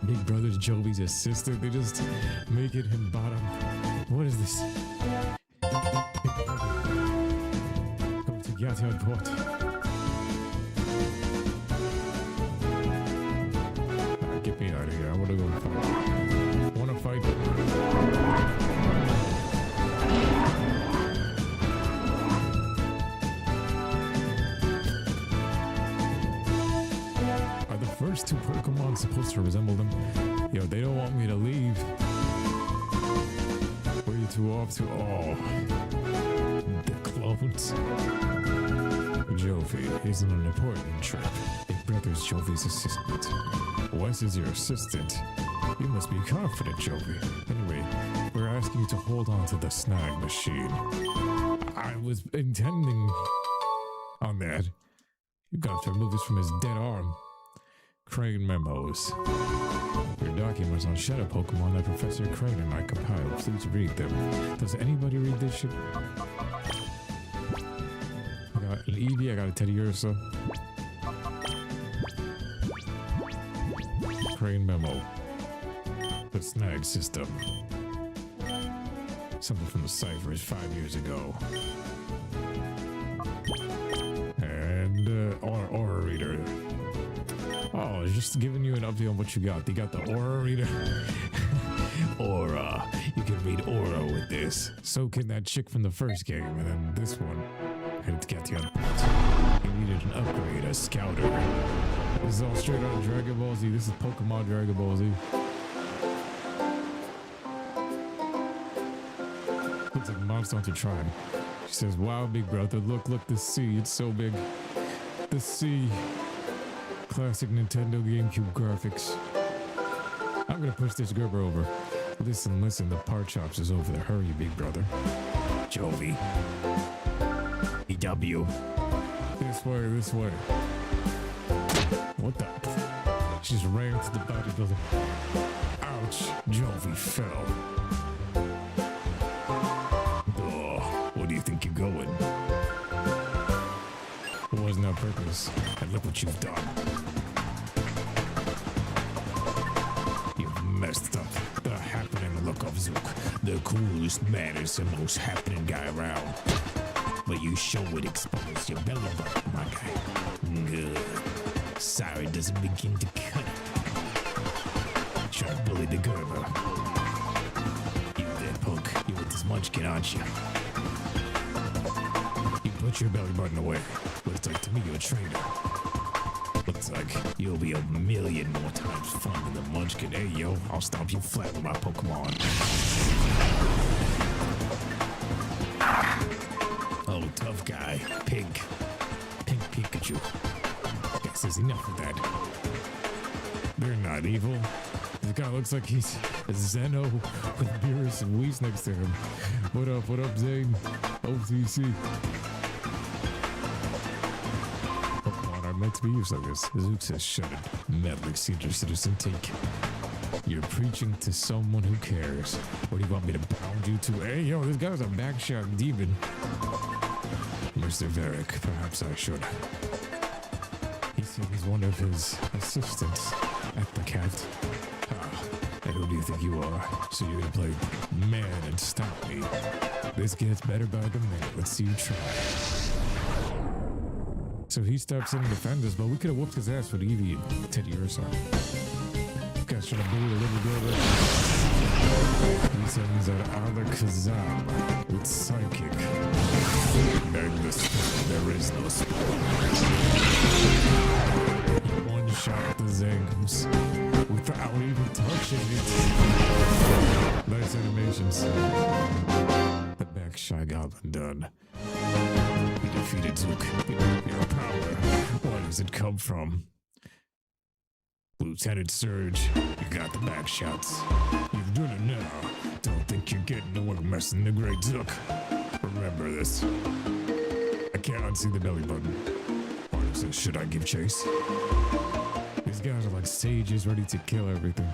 Big brother's Jovi's assistant. They just making him bottom. What is this? Go to Gation Port. Get me out of here. I want to go fight. I want to fight. supposed to resemble them. Yo, they don't want me to leave. Where are you two off to? Oh, the clones. Jovi is on an important trip. Big brother's Jovi's assistant. Wes is your assistant. You must be confident, Jovi. Anyway, we're asking you to hold on to the snag machine. I was intending on that. You got to remove this from his dead arm. Crane memos. Your documents on Shadow Pokémon that Professor Crane and I compiled. Please read them. Does anybody read this shit? I got an Eevee, I got a Teddy Ursa. Crane memo. The snag system. Something from the Cipher is 5 years ago. And Orre reader. Oh, it's just giving you an update on what you got. You got the Orre reader. Aura. You can read Aura with this. So can that chick from the first game. And then this one. I had to get the other part. You needed an upgrade, a scouter. This is all straight out of Dragon Ball Z. This is Pokemon Dragon Ball Z. Looks like Mom's starting to try. She says, wow, big brother, look, the sea, it's so big. The sea. Classic Nintendo GameCube graphics. I'm gonna push this Gerber over. Listen, the part chops is over there. Hurry, big brother. Jovi. EW. This way. What the? She just ran into the bodybuilder. Ouch, Jovi fell. Where do you think you're going? It wasn't on purpose. And look what you've done. You've messed up the happening look of Zook, the coolest, baddest, and most happening guy around. But you sure would expose your belly button, my guy. Good. Sorry doesn't begin to cut it. Try to bully the Gerber. You dead punk. You with this munchkin, aren't you? You put your belly button away. Looks like to me you're a traitor. Looks like you'll be a million more times fun than the munchkin. Hey, yo, I'll stomp you flat with my Pokemon. Oh, tough guy. Pink Pikachu. Guess there's enough of that. They're not evil. This guy looks like he's a Zeno with Beerus and Whis next to him. What up, Zane? OTC. Pokemon are meant to be used like this. Zook says shut it. Meddling senior citizen take. You're preaching to someone who cares. What do you want me to pound you to? Hey, yo, this guy's a backshot demon. Mr. Varric, perhaps I should. He said he's one of his assistants at the cat. And who do you think you are? So you're gonna play man and stop me? This gets better by the minute. Let's see you try. So he steps in and defends us, but we could have whooped his ass with Eevee and Teddy Ursa. Guys trying to bully a little girl. He sends out Alakazam with Psychic. There is no spell. One shot the Zangoose without even touching it. Nice animations. The back shy goblin done. We defeated Zook. Your power. Where does it come from? Lieutenant Surge, you got the back shots. You've done it now. Don't think you're getting away messing the great Zook. Remember this. I can't unsee the belly button. Arnold says, should I give chase? These guys are like sages ready to kill everything.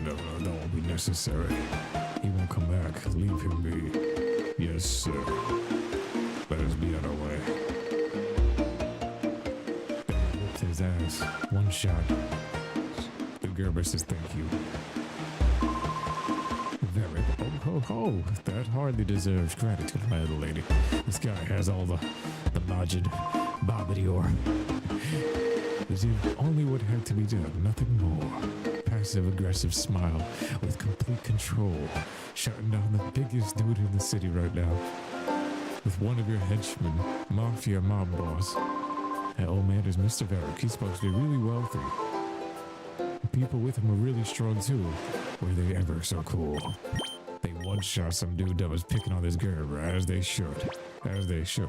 No, that won't be necessary. He won't come back. Leave him be. Yes, sir. Let us be on our way. Whipped his ass. One shot. The Gerber says thank you. Very. Oh, that hardly deserves gratitude, my little lady. This guy has all the Majid Babadior. As if only what had to be done, nothing more. Passive-aggressive smile with complete control, shutting down the biggest dude in the city right now. With one of your henchmen, mafia mob boss. That old man is Mr. Varric. He's supposed to be really wealthy. People with him are really strong too. Were they ever so cool? They one-shot some dude that was picking on this Gerber, as they should. As they should.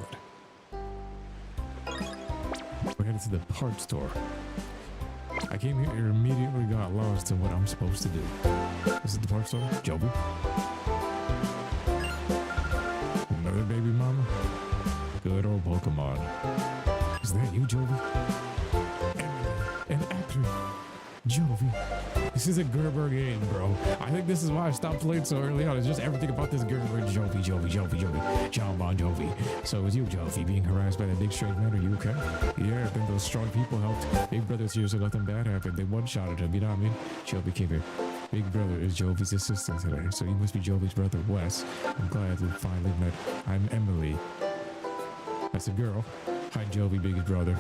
We're headed to the parts store. I came here and immediately got lost in what I'm supposed to do. This is the parts store? Joby? Another baby mama? Good old Pokemon. Is that you, Joby? An actor. Joby. This is a Gerber game, bro. I think this is why I stopped playing so early on. It's just everything about this Gerber. Joby. John Bon Jovi. So is you, Joby, being harassed by that big strange man? Are you okay? Yeah, I think those strong people helped. Big Brother's here so nothing bad happened. They one-shotted him, you know what I mean? Joby came here. Big Brother is Jovy's assistant today, so you must be Jovy's brother, Wes. I'm glad we finally met. I'm Emily. That's a girl. Hi, Joby, biggest brother.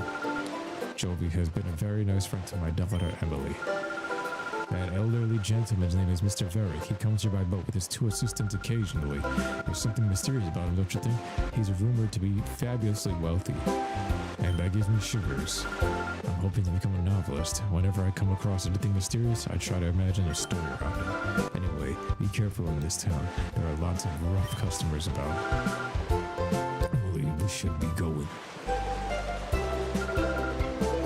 Joby has been a very nice friend to my daughter, Emily. That elderly gentleman's name is Mr. Varric. He comes here by boat with his 2 assistants occasionally. There's something mysterious about him, don't you think? He's rumored to be fabulously wealthy. And that gives me shivers. I'm hoping to become a novelist. Whenever I come across anything mysterious, I try to imagine a story around it. Anyway, be careful in this town. There are lots of rough customers about. Emily, we should be going.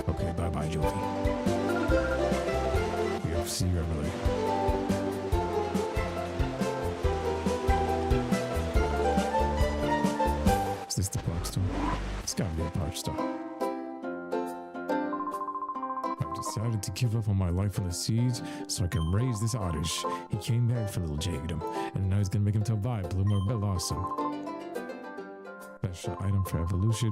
Okay, bye-bye, Joby. See you, Emily. Is this the parts store? It's gotta be a parts store. I've decided to give up on my life on the seeds so I can raise this Oddish. He came back for little Jadum, and now he's gonna make him to vibe Bloomer Blossom. Special item for evolution.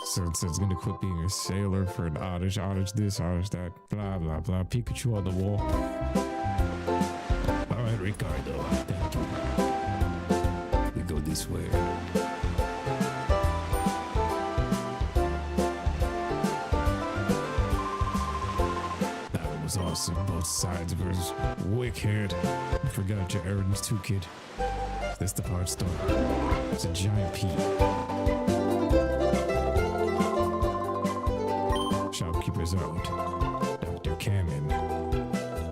So it's gonna quit being a sailor for an Oddish this, Oddish that, blah, blah, blah. Pikachu on the wall. All right, Ricardo, thank you. We go this way. That was awesome. Both sides was wicked. I forgot your errands too, kid. That's the parts store. It's a giant P. Shopkeeper's out. Dr. Cannon.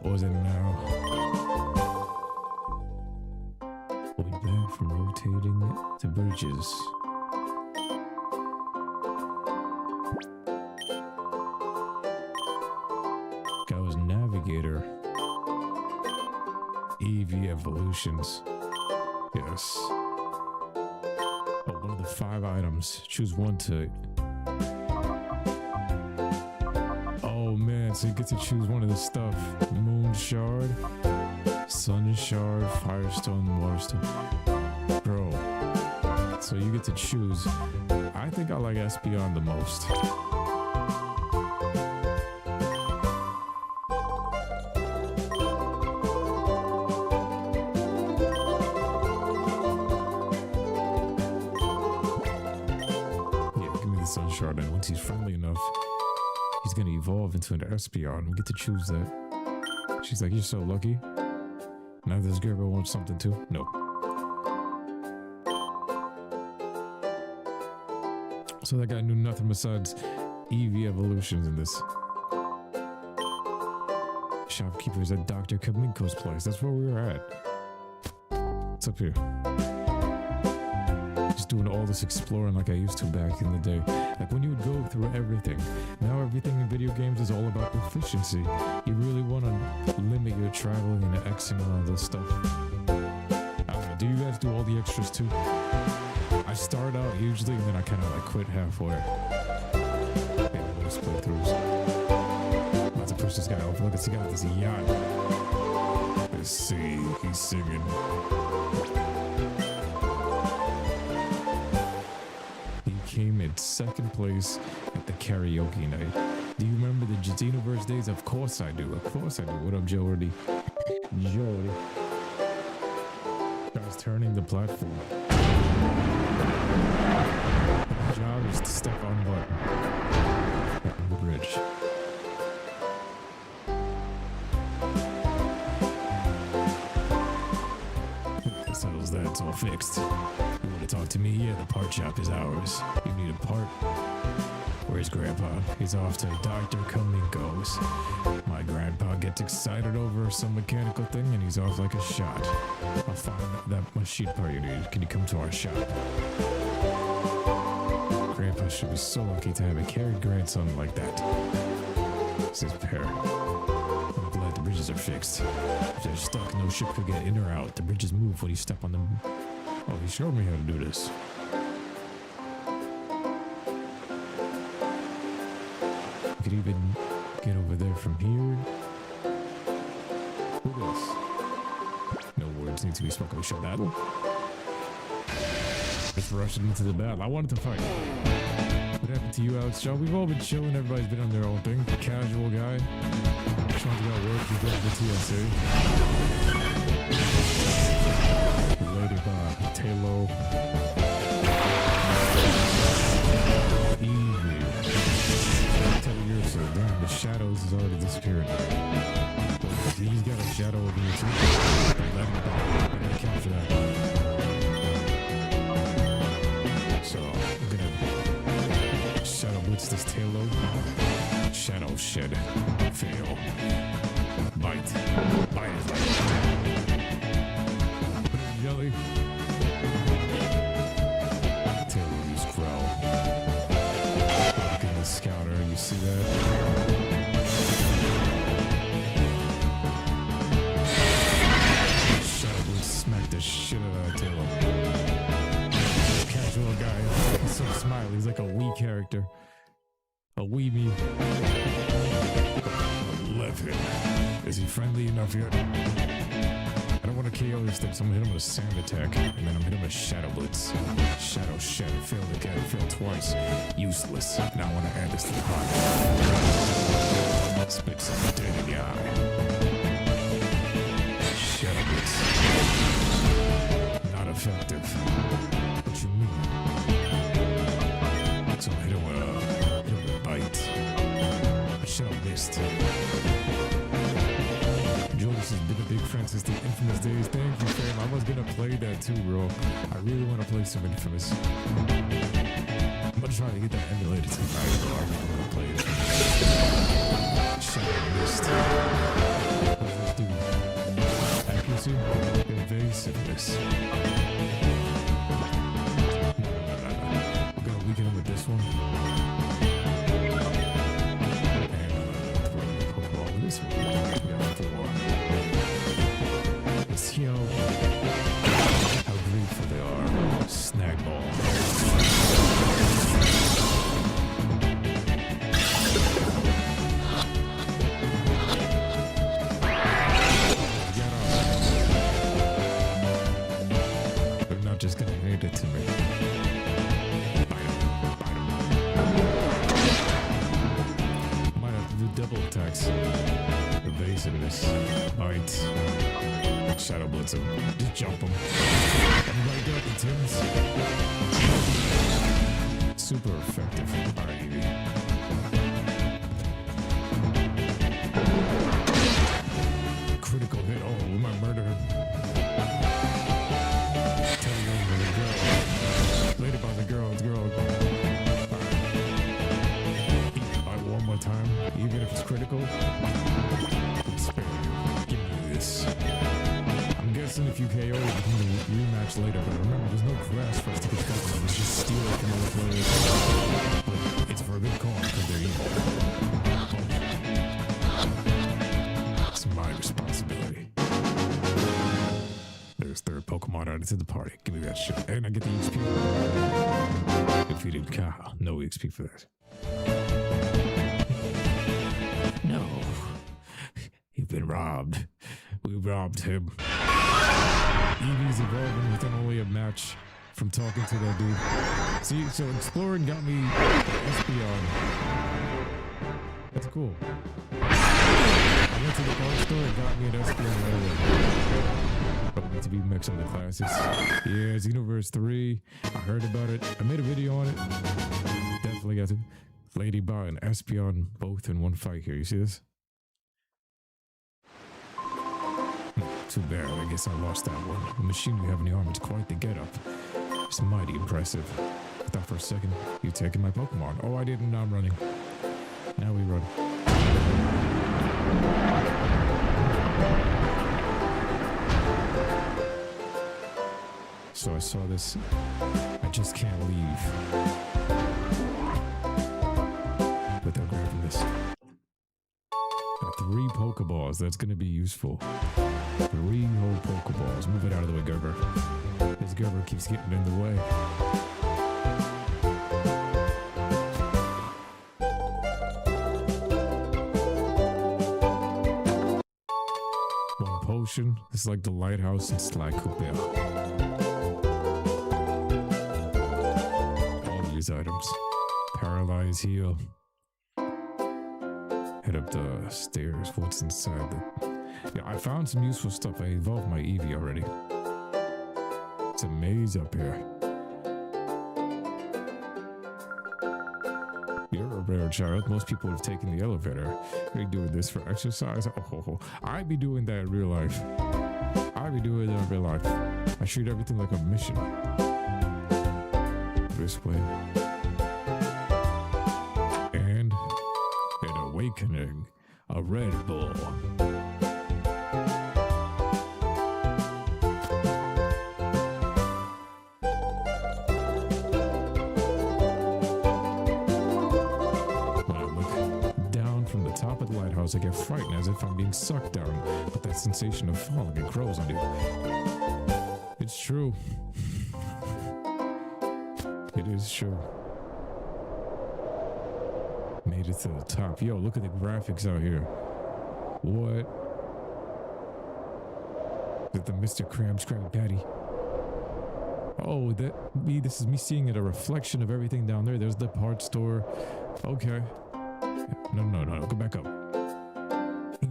What was it now? We'll be back from rotating to bridges. Guy was Navigator. EV Evolutions. Yes. Oh, one of the 5 items. Choose one to... Man, so you get to choose one of the stuff. Moon Shard, Sun Shard, Firestone, Waterstone. Bro. So you get to choose. I think I like Espeon the most. Yeah, give me the Sun Shard, and once he's friendly enough, he's gonna evolve into an Espeon. We get to choose that. She's like, you're so lucky. Now this Gerber wants something too? No. So that guy knew nothing besides EV evolutions in this. Shopkeeper's at Dr. Kaminko's place. That's where we were at. What's up here? Just doing all this exploring like I used to back in the day. Like when you would go through everything. Now everything in video games is all about efficiency. You really want to limit your traveling and Xing and all this stuff. I don't know, do you guys do all the extras too? I start out usually and then I kind of like quit halfway. Maybe most playthroughs. I'm about to push this guy over. Look, he got this yacht. Let's see, he's singing. Came in 2nd place at the karaoke night. Do you remember the Xenoverse days? Of course I do. Of course I do. What up, Jody? Jody. I was turning the platform. job is to step on button. On the bridge. That settles that, it's all fixed. You want to talk to me? Yeah, the part shop is ours. You need a part? Where's Grandpa? He's off to Dr. Kaminko's. My grandpa gets excited over some mechanical thing and he's off like a shot. I'll find that machine part you need. Can you come to our shop? Grandpa should be so lucky to have a carried grandson like that. Says Pear. I'm glad the bridges are fixed. If they're stuck, no ship could get in or out. The bridges move when you step on them. Oh, he showed me how to do this. You could even get over there from here. Who else? No words need to be spoken. We show battle. Just rushing into the battle. I wanted to fight. What happened to you, Alex Shaw? We've all been chilling. Everybody's been on their own thing. Casual guy. Trying to get work. You got the TSA. Ladybug. Tailo. Eevee. So damn, the shadows is already disappearing. He's got a shadow over here too. I gotta capture that. So I'm gonna shadow blitz this Tailo. Shadow shed. Fail. Bite. Bite is like jelly. Tailo use growl. Scouter, you see that? Shadow Blitz smacked the shit out of that Tailo. Casual guy, he's so smiley, he's like a wee character. A weebie. 11. Is he friendly enough yet? I don't want to KO this thing, so I'm gonna hit him with a sand attack, and then I'm gonna hit him with Shadow Blitz. Shadow Shed, failed again, failed twice. Useless. Now I want to add this to the pot. Spit some dead in the eye. Shadow Blitz. Not effective. What you mean? So I hit him with a bite. Shadow missed. Jonas has been a big friend since the Infamous days. Thank you, fam. I was gonna play that too, bro. I really want to play some Infamous. I'm gonna try to get that emulated sometime. I really want to play it. Shadow missed. What does this do? Accuracy? Evasiveness. We're gonna weaken him with this one. And this one. We got 4. Let's see how grateful they are. Snag ball. They're not just gonna hand it to me. Bite him. Might have to do double attacks. Evasiveness. Bite. Shadow Blitz him. Just jump him. Anybody got the tins? Super effective. Alright, Eevee. Critical hit. Oh, we might murder him. Tell you over the girl. Ladybug's a girl. It's a girl. Alright. Bite one more time. Even if it's critical. Spare you. Give me this. I'm guessing if you KO, you can rematch later, but remember, there's no grass for us to get Pokemon. It's just steal it from other players. But it's for a good cause because they're evil. It's my responsibility. There's third Pokemon added to the party. Give me that shit. And I get the XP. Defeated Kaha. No XP for that. No. You've been robbed. We robbed him. Eevee's evolving within only a match from talking to that dude. See, so exploring got me Espeon. That's cool. I went to the car store and got me an Espeon right away. But need to be mixed on the classics. Yeah, Xenoverse 3. I heard about it. I made a video on it. Definitely got to. Ladybot and Espeon both in one fight here. You see this? Too bad. I guess I lost that one. The machine we have in the arm is quite the get-up. It's mighty impressive. I thought for a second, you taking my Pokemon. Oh, I didn't. Now I'm running. Now we run. So I saw this. I just can't leave without grabbing this. Got 3 Pokeballs. That's going to be useful. 3 whole Pokeballs. Move it out of the way, Gerber. This Gerber keeps getting in the way. One potion. This is like the lighthouse in Sly Cooper. All these items. Paralyze, heal. Head up the stairs. What's inside the... Yeah, I found some useful stuff. I evolved my Eevee already. It's a maze up here. You're a rare child. Most people have taken the elevator. Are you doing this for exercise? Oh, I'd be doing that in real life. I'd be doing that in real life. I treat everything like a mission. This way. And an awakening. A Red Bull. I get frightened as if I'm being sucked down, but that sensation of falling, it grows on you. It's true. It is true. Made it to the top. Yo, look at the graphics out here. What? Is it the Mr. Krabs Krabby Patty? Oh, this is me seeing it, a reflection of everything down there. There's the parts store. Okay. No, go back up.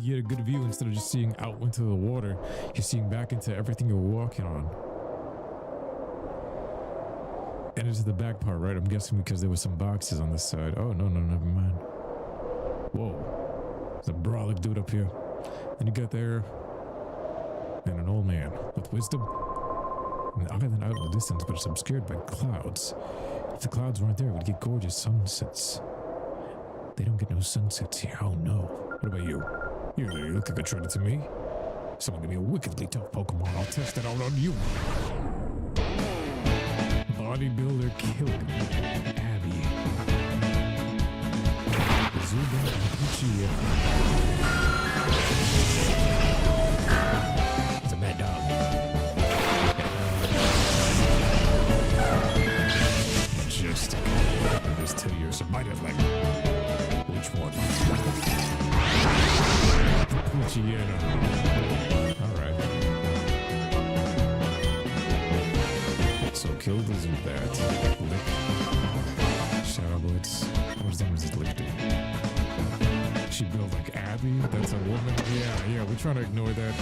You get a good view instead of just seeing out into the water. You're seeing back into everything you're walking on. And it's the back part, right? I'm guessing because there were some boxes on this side. Oh, no, never mind. Whoa. There's a brolic dude up here. Then you got there. And an old man with wisdom. And other than out in the distance, but it's obscured by clouds. If the clouds weren't there, we'd get gorgeous sunsets. They don't get no sunsets here. Oh, no. What about you? You look like a threat to me. Someone give me a wickedly tough Pokemon. I'll test it out on you. Bodybuilder killed Abby. Zuba and Puchia. It's a mad dog. Majestic. And this 10 years of might have like. Which one? Puchiana. Alright. So kill the Zubat. Lick. Shadow Blitz. What does this lick do? She built like Abby? That's a woman? Yeah, we're trying to ignore that.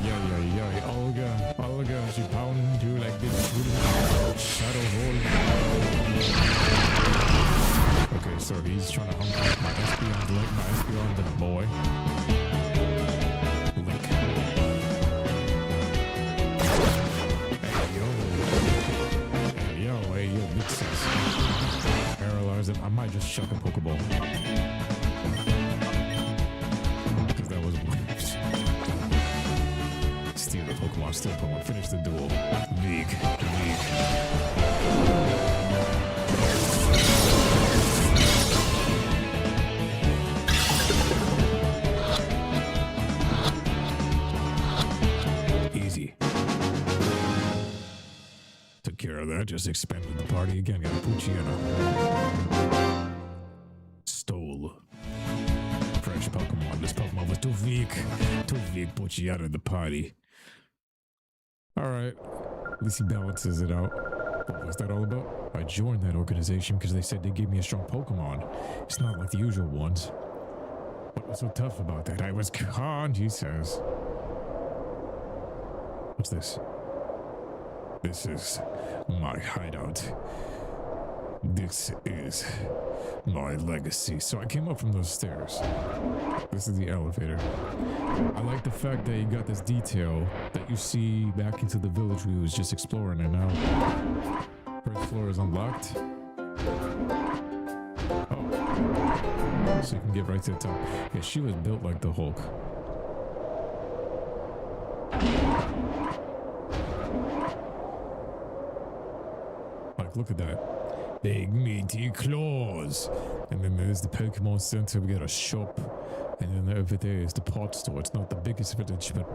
Yeah. Olga. She pounding you like this. Shadow Hole. Okay, so he's trying to hump my Espeon, like my Espeon, the boy. Lick. Hey yo, big sis. Paralyze him. I might just chuck a Pokeball. Because that was steal the Pokemon, still Pokemon. Finish the duel. League. Care of that, just expanded the party again. Got a Puchiana. Stole. Fresh Pokemon. This Pokemon was too weak. Puchiana the party. Alright. At least he balances it out. What was that all about? I joined that organization because they said they gave me a strong Pokemon. It's not like the usual ones. What was so tough about that? I was conned, he says. What's this? This is my hideout. This is my legacy. So I came up from those stairs. This is the elevator. I like the fact that you got this detail that you see back into the village we was just exploring, and now first floor is unlocked. Oh, so you can get right to the top. Yeah, she was built like the Hulk. Like, look at that. Big meaty claws. And then there's the Pokemon Center. We got a shop. And then over there is the pot store. It's not the biggest village, but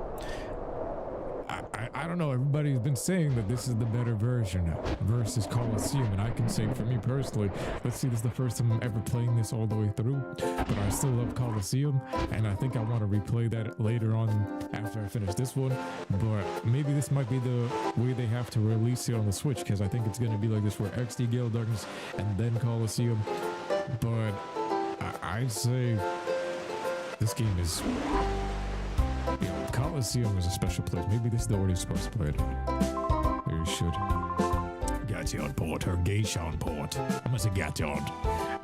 I don't know. Everybody's been saying that this is the better version versus Coliseum. And I can say for me personally, let's see, this is the first time I'm ever playing this all the way through. But I still love Coliseum. And I think I want to replay that later on after I finish this one. But maybe this might be the way they have to release it on the Switch, because I think it's going to be like this for XD, Gale of Darkness, and then Coliseum. But I'd say this game is... Yeah, Coliseum is a special place. Maybe this is the order you're supposed to play it. Maybe you should. Gation port or Gation port. I must have got on.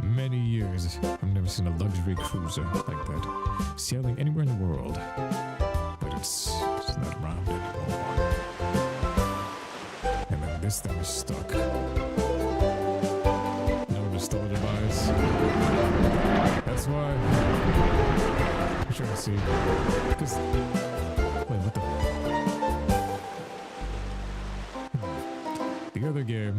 Many years, I've never seen a luxury cruiser like that. Sailing anywhere in the world. But it's not around anymore. And then this thing is stuck. No restore device. That's why... I'm trying to see. Because... Wait, what the... The other game...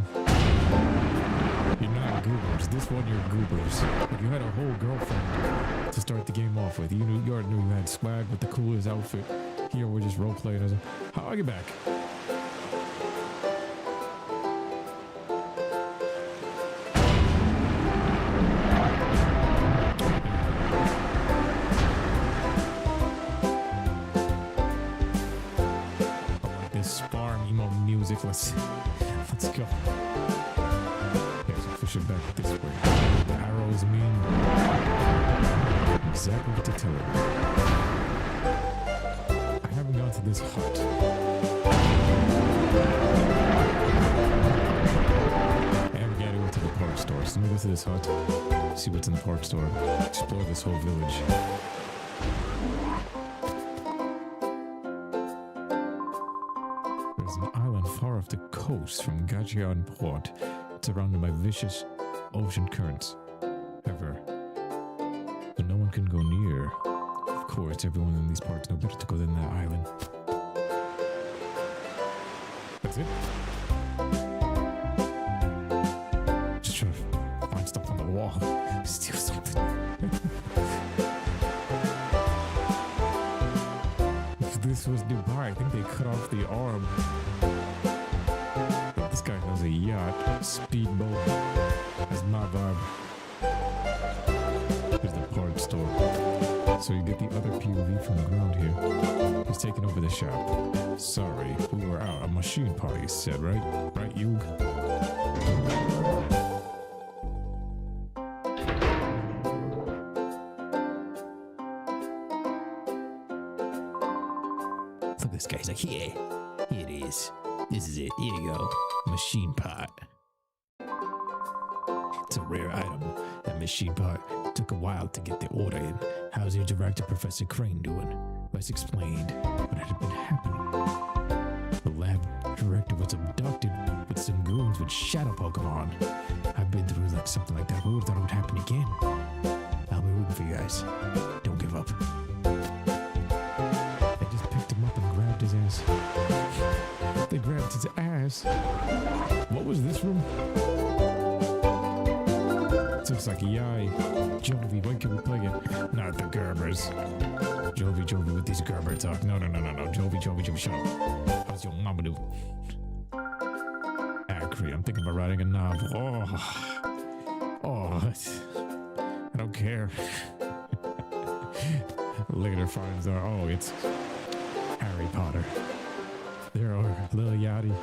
You're not goobers. This one, you're goobers. Like, you had a whole girlfriend to start the game off with. You already knew you had swag with the coolest outfit. Here, we're just role-playing. How do I get back? Let's go. Yes, push it back this way. The arrows mean exactly what to tell it. I haven't gone to this hut. And we gotta go to the park store. So let me go to this hut, see what's in the park store, explore this whole village. Far off the coast from Gachon Port, surrounded by vicious ocean currents. However, so no one can go near. Of course, everyone in these parts know better to go than that island. That's it? Just trying to find stuff on the wall. Steal something. If this was Dubai, I think they cut off the arm. This guy has a yacht, speedboat. That's my vibe. There's the part store. So you get the other POV from the ground here. He's taking over the shop. Sorry, we were out. A machine party said, right? Right, you? Look at this guy. He's like, here it is. This is it. Here you go. Machine pot. It's a rare item. That machine pot took a while to get the order in. How's your director, Professor Crane, doing? Wes explained what had been happening. The lab director was abducted with some goons with Shadow Pokémon. I've been through like something like that. Who would have thought it would happen again? I'll be rooting for you guys. Don't give up. They just picked him up and grabbed his ass. They grabbed his ass. What was this room? It looks like yay. Jovi, when can we play it? Not the Gerbers. Jovi with these Gerber talk. No. Jovi, shut up. How's your mama do? Acri, I'm thinking about writing a novel. Oh, I don't care. Later finds out, oh, it's Harry Potter. There are Lil Yachty,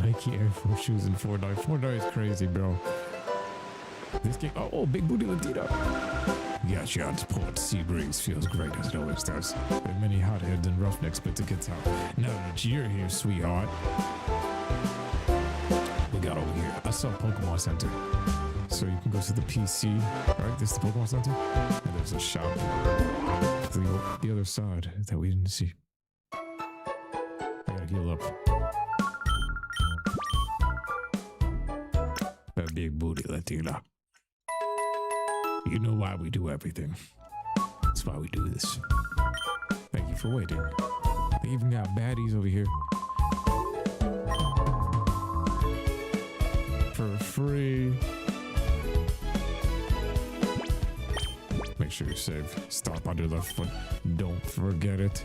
Nike Air Force shoes, and Fortnite. Fortnite is crazy, bro. This game, oh, Big Booty Latino. Yeah, John's port sea breeze feels great as it always does. There are many hotheads and roughnecks, but to get out. Now that you're here, sweetheart. We got over here. I saw Pokemon Center. So you can go to the PC, right? This is the Pokemon Center. And there's a shop to the other side that we didn't see. I gotta heal up. That big booty Latina. You know why we do everything. That's why we do this. Thank you for waiting. They even got baddies over here. For free. Make sure you're safe. Stop on your left foot. Don't forget it.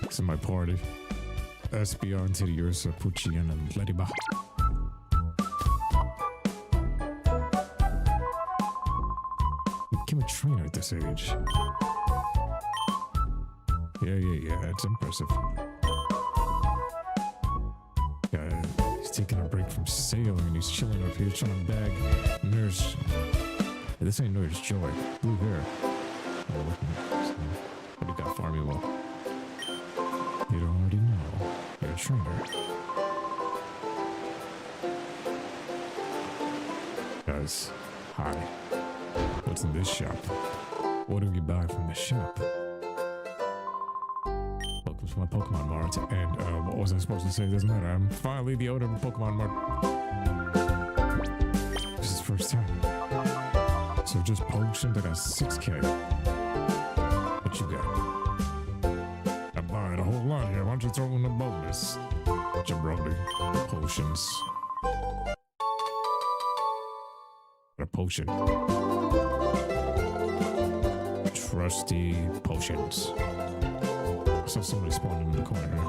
This is my party. Espion, Tidiosa, Puccian, and Lediba. Became a trainer at this age. Yeah, it's impressive. He's taking a break from sailing and he's chilling up here trying to bag Nurse. This ain't Nurse Joy. Blue hair. What do you got for me, Will? You don't already know. You're a trainer. Guys, hi. What's in this shop? What do we buy from the shop? Welcome to my Pokemon Mart. And what was I supposed to say? Doesn't matter. I'm finally the owner of a Pokemon Mart. This is the first time. So just potions, I got 6K. What you got? I'm buying a whole lot here. Why don't you throw in a bonus? Jabroni. Potions. A potion. Trusty potions. I saw somebody spawning in the corner here.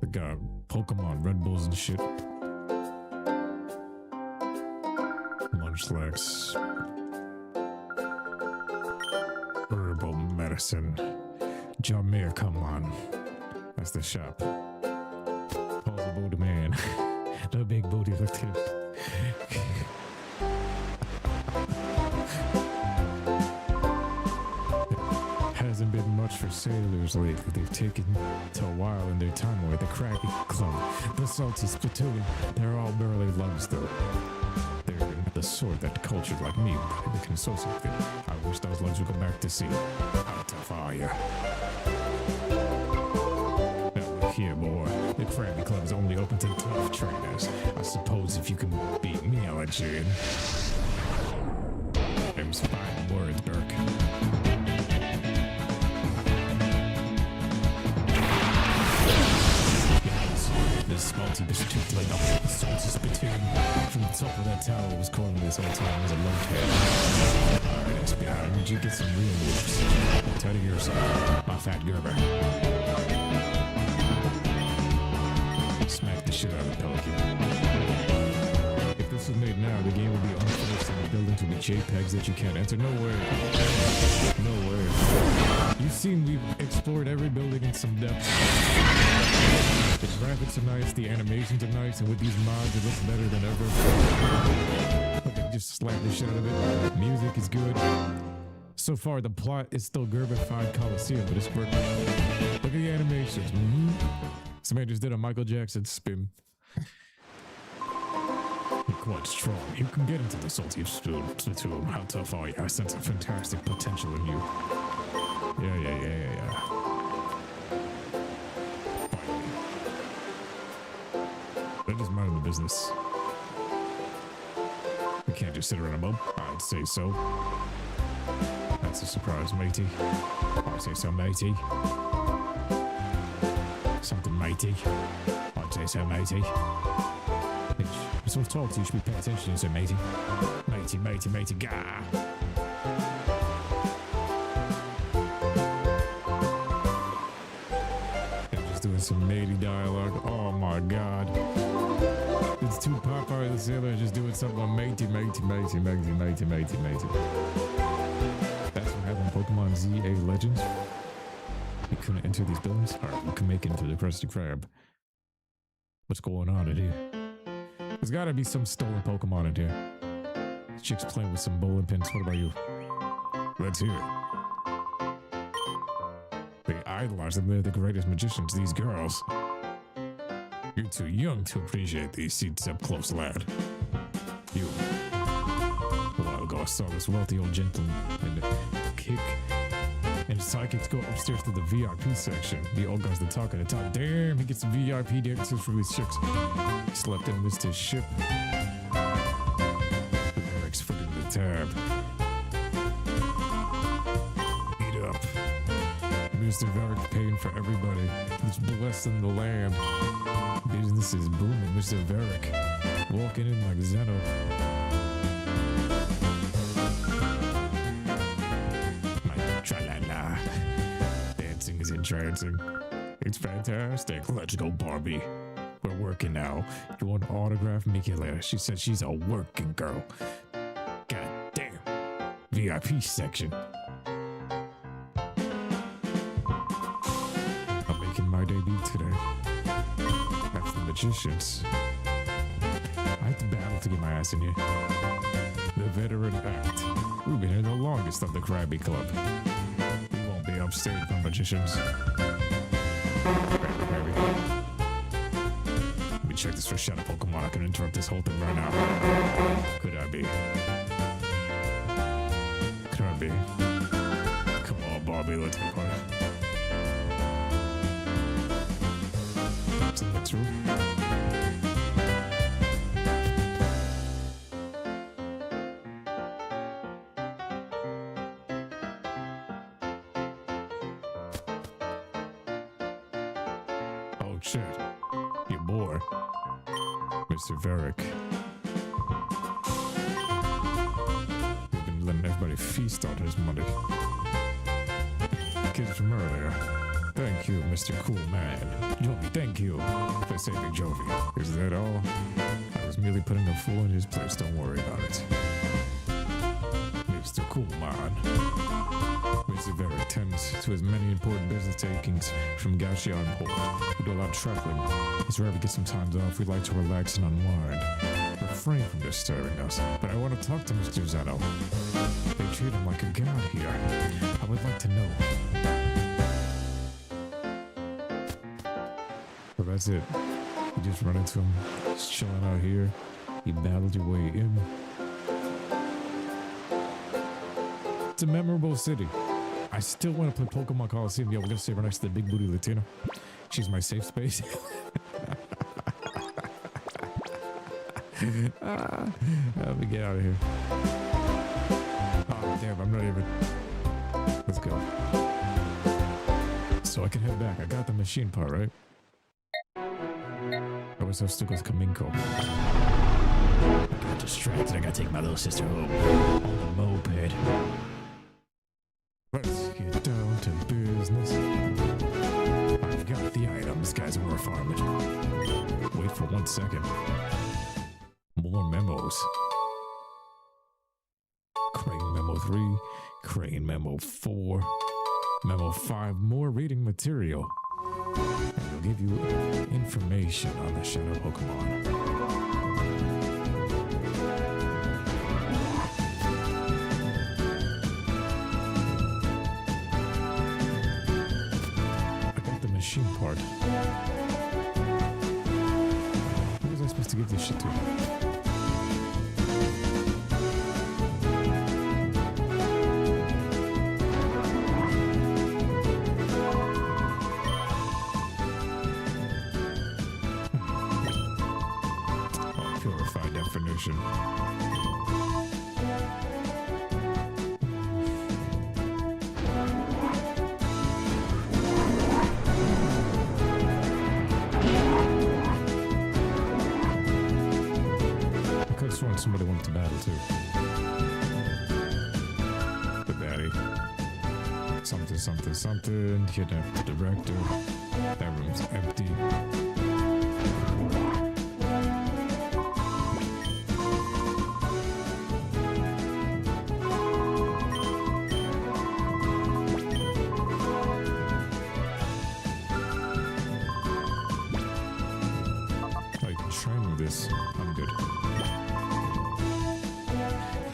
They got Pokemon, Red Bulls and shit. Munchlax. Herbal medicine. Jamir, come on. That's the shop. Pause the booty man. The big booty looked him. Hasn't been much for sailors lately. They've taken to a while in their time away. The Craggy Club, the Salty Spittoon, they're all barely lugs though. They're the sort that cultured like me can associate with it. I wish those lugs would go back to sea. How tough are ya? Now look here, boy. The Craggy Club is only open to tough trainers. I suppose if you can beat me, I'll let you in. Them's fine words, Burke. This salty spittoon, like the salty spittoon from the top of that tower was calling me this whole time as a love tale. Alright, SBI, I need you to get some real moves. Tell you yourself, my fat Gerber. Smack the shit out of the Pelican. If this was made now, the game would be unfinished and the buildings would be JPEGs that you can't enter. No way. No way. You've seen we've explored every building in some depth. The graphics are nice, the animations are nice, and with these mods it looks better than ever. Okay, just slap the shit out of it. Music is good. So far, the plot is still Gerbified Coliseum, but it's working. Look at the animations. Somebody just did a Michael Jackson spin. You're quite strong. You can get into the salty spittoon. How tough are you? I sense a fantastic potential in you. Yeah. They're just minding the business. We can't just sit around a bump. I'd say so. That's a surprise, matey. I'd say so, matey. Something, matey. I'd say so, matey. You're supposed to talk to you, should be paying attention to so, matey. Matey, gah! I'm just doing some matey dialogue. Oh my god. It's two Popeye the Sailor just doing something on matey. That's what happened in Pokemon ZA Legends. We couldn't enter these buildings. Alright, we can make it into the Krusty Krab. What's going on in here? There's gotta be some stolen Pokemon in here. Chick's playing with some bowling pins. What about you? Let's hear it. They idolize them. They're the greatest magicians, these girls. You're too young to appreciate these seats up close, lad. You. A while ago, I saw this wealthy old gentleman kick and his sidekicks go upstairs to the VIP section. The old guy's the talk at the top. Damn, he gets VIP access for his chicks. He slept and missed his ship. Eric's foot in the tab. Eat up. Mr. Varric paying for everybody. He's blessing the land. Business is booming. Mr. Varric walking in like Zeno. Tra-la-la. Dancing is entrancing. It's fantastic. Let's go, Barbie. We're working now. You want an autograph? Make it later. She said she's a working girl. God damn. VIP section. I'm making my debut today. That's the magicians. I have to battle to get my ass in here. The veteran act. We've been here the longest of the Krabby Club. We won't be upstage from magicians. Krabby. Let me check this for Shadow Pokémon. I can interrupt this whole thing right now. Could I be? Could I be? Come on, Bobby, let's go party. What's in the next room? Shit. Your boy, Mr. Varric. We've been letting everybody feast on his money. Kids from earlier. Thank you, Mr. Cool Man. Jovi, thank you for saving Jovi. Is that all? I was merely putting a fool in his place. Don't worry about it. Mr. Cool Man. Mr. Varric tends to his many important business takings from Gauchion Port. We do a lot of traveling. It's rare we get some time off. We like to relax and unwind. Refrain from disturbing us. But I want to talk to Mr. Zeno. They treat him like a god here. I would like to know. Well, that's it. You just run into him. He's chilling out here. You battled your way in. It's a memorable city. I still want to play Pokemon Coliseum. Yo, we're gonna save her next to the big booty Latina. She's my safe space. Let me get out of here. Oh, damn, I'm not even. Let's go. So I can head back. I got the machine part, right? I always have to go with Kaminko. I got distracted. I gotta take my little sister home on the moped. Let's get down to business. I've got the items, guys, and we're farming. Wait for 1 second. More memos. Crane Memo 3, Crane Memo 4, Memo 5, more reading material. And it'll give you information on the Shadow Pokémon. Machine part. Who was I supposed to give this shit to? Oh, purify definition. Somebody wanted to battle too. The baddie. Something, something, something. Kidnap the director. That room's empty. I can train with this. this. I'm good.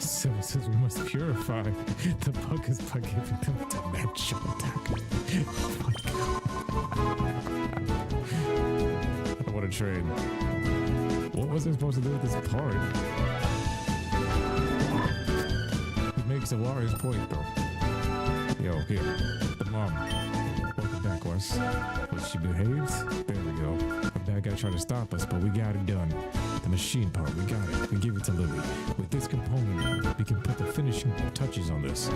So it says we must purify the buggers by giving them dimensional attack. Oh my god. I don't want to trade. What was I supposed to do with this part? It makes a wise point though. Yo, here. The mom. Welcome back, Wes. Well, she behaves? There we go. A bad guy tried to stop us, but we got it done. The machine part, we got it. We give it to Lily. With this component, we can put the finishing touches on this.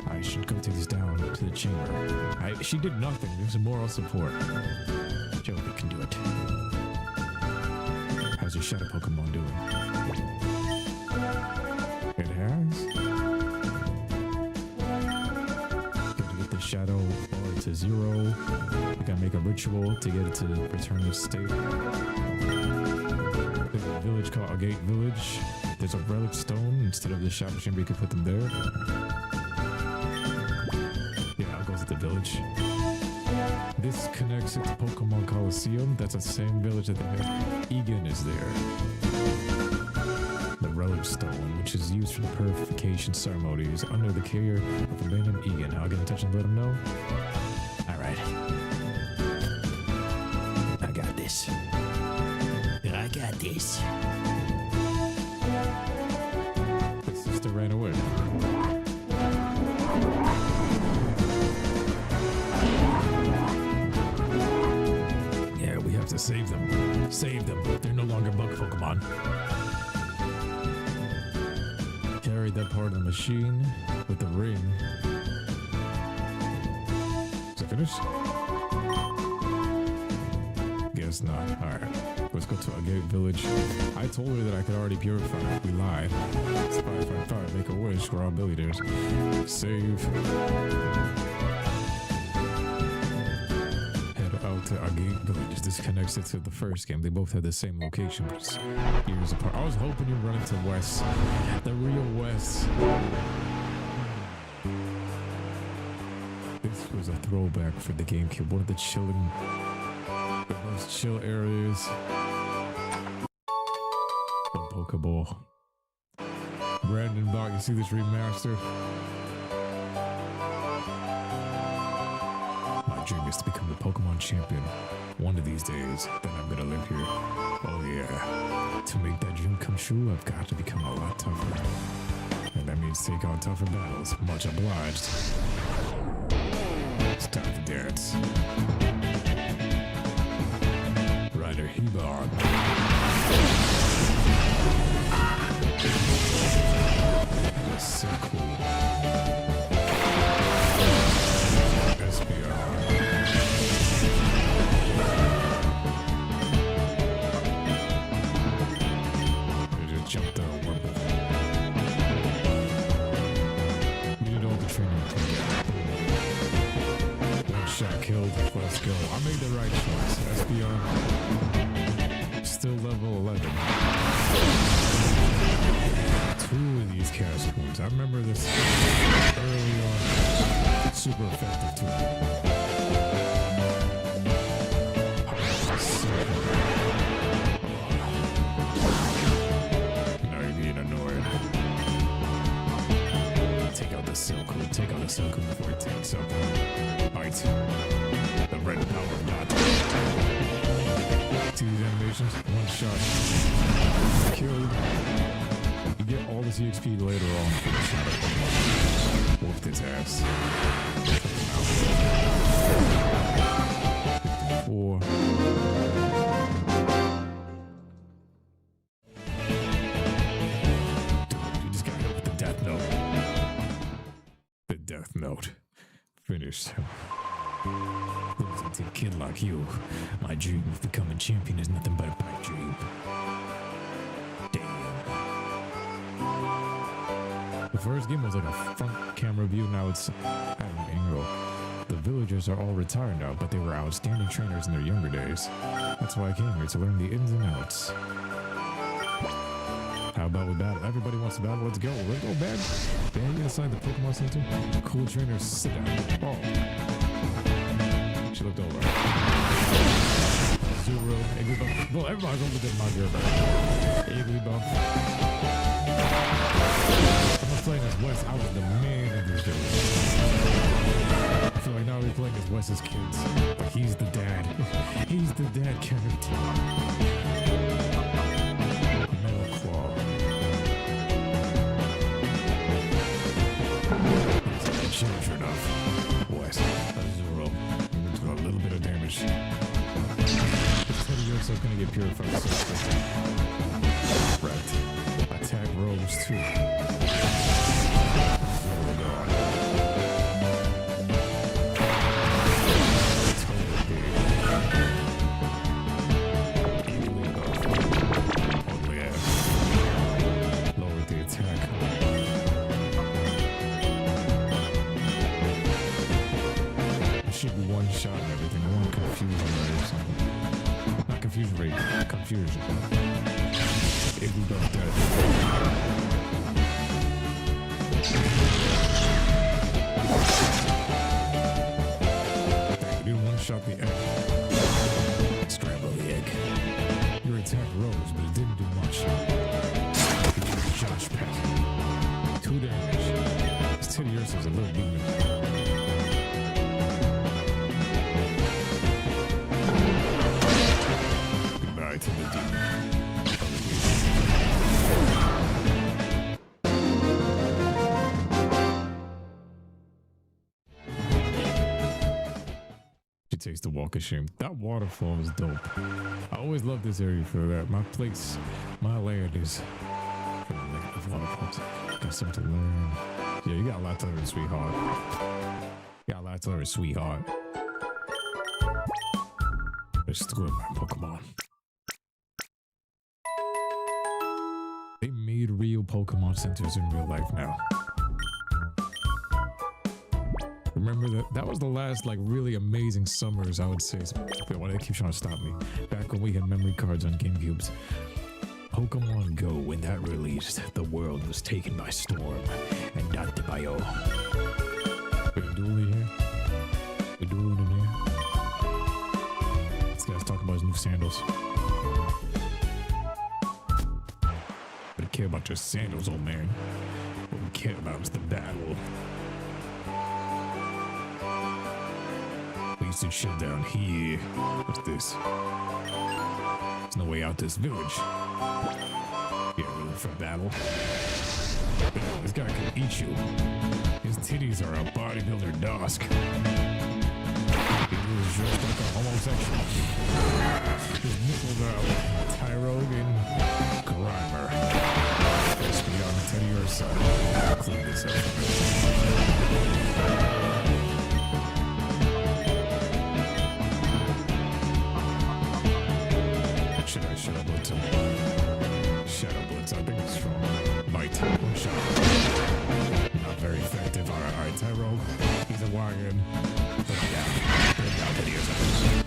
I should go take this down to the chamber. She did nothing. There's moral support. Joe, we can do it. How's your Shadow Pokemon doing? It has? Gotta get the Shadow bar to 0. We gotta make a ritual to get it to return to state. There's a village called Agate Village. There's a relic stone. Instead of the Shadow Chamber, you can put them there. Yeah, I'll go to the village. This connects it to Pokemon Coliseum. That's the same village that they have. Egan is there. The relic stone, which is used for the purification ceremonies, under the care of a man named Egan. I'll get in touch and let him know. Alright. I got this. I got this. The sister ran away. Yeah, we have to save them. Save them. They're no longer bug Pokemon. Carried that part of the machine with the ring. Is it finished? Guess not. Alright. Let's go to Agate Village. I told her that I could already purify. We lied. It's 555. Make a wish. We're all billionaires. Save. Head out to Agate Village. This connects it to the first game. They both had the same location, but it's years apart. I was hoping you'd run into Wes. The real Wes. This was a throwback for the GameCube. One of the most chill areas. A Pokeball. Brandon Bach, you see this remaster? My dream is to become the Pokemon champion. One of these days, then I'm gonna live here. Oh yeah. To make that dream come true, I've got to become a lot tougher. And that means take on tougher battles. Much obliged. It's time to dance. Rider Hebon. That's so cool. SPR. They just jumped out one. We did all the training. One shot killed. Let's go. I made the right choice. SPR. Still level 11. 2 of these cast wounds. I remember this early on. Super effective too. Now you're being annoyed. Take out the Silcoon. Take out the Silcoon before it takes up. Bite. The red power dot. See these animations? One shot. Killed. You get all this EXP later on for the Shadow Pokemon. Whooped its ass. 54. Dude, you just got hit with the death note. The death note. Finished him. Losing to a kid like you, my dream of becoming champion is nothing but a pipe dream. Damn. The first game was like a front camera view, now it's at an angle. The villagers are all retired now, but they were outstanding trainers in their younger days. That's why I came here, to learn the ins and outs. How about we battle? Everybody wants to battle, let's go. Let's go, man. Dan, you inside the Pokemon Center? Cool trainers, sit down. Oh. She looked over. Zero, everybody. Well, everybody's older than my girl. Igglybuff. I'm not playing as West. I was the man of this dude. I feel like now we're playing as West's kids. But he's the dad. He's the dad character. Metal Claw. Sure enough. West. Azuro. We're doing a little bit of damage. You're also gonna get purified. Right. Attack rolls too. Oh god. Oh yeah. Lower the attack. It should be one shot and everything. I want confusion rate or something. Not confusion rate, confusion. Igglybuff dead. You didn't one-shot the egg. Scramble the egg. Your attack rose, but it didn't do much. Josh Pet. 2 damage. This Teddiursa is a little demon. Goodbye to the demon. She takes the walk of shame. That waterfall is dope. I always love this area for that. My place, my land is for the land of waterfalls. Got something to learn. Yeah, you got a lot to learn, sweetheart. You got a lot to learn, sweetheart. Destroy my Pokemon. They made real Pokemon centers in real life now. Remember that was the last like really amazing summers, I would say. Wait, why do they keep trying to stop me? Back when we had memory cards on GameCubes. Pokemon Go, when that released, the world was taken by storm, and not the bio. Wait, dueling here? We dueling in here? This guy's talking about his new sandals. We don't care about your sandals, old man. What we care about is the battle. We used to chill down here. What's this? There's no way out this village. Yeah, really for battle. This guy can eat you. His titties are a bodybuilder dusk. He was just like a homosexual. His nipples are Tyrogue and Grimer. Let's be on the Teddiursa. Clean this up. Should I Shadow Blitz him? Shadow Blitz, I think it's strong. Bite, one shot. Not very effective. Alright, Tyrogue. He's a YN.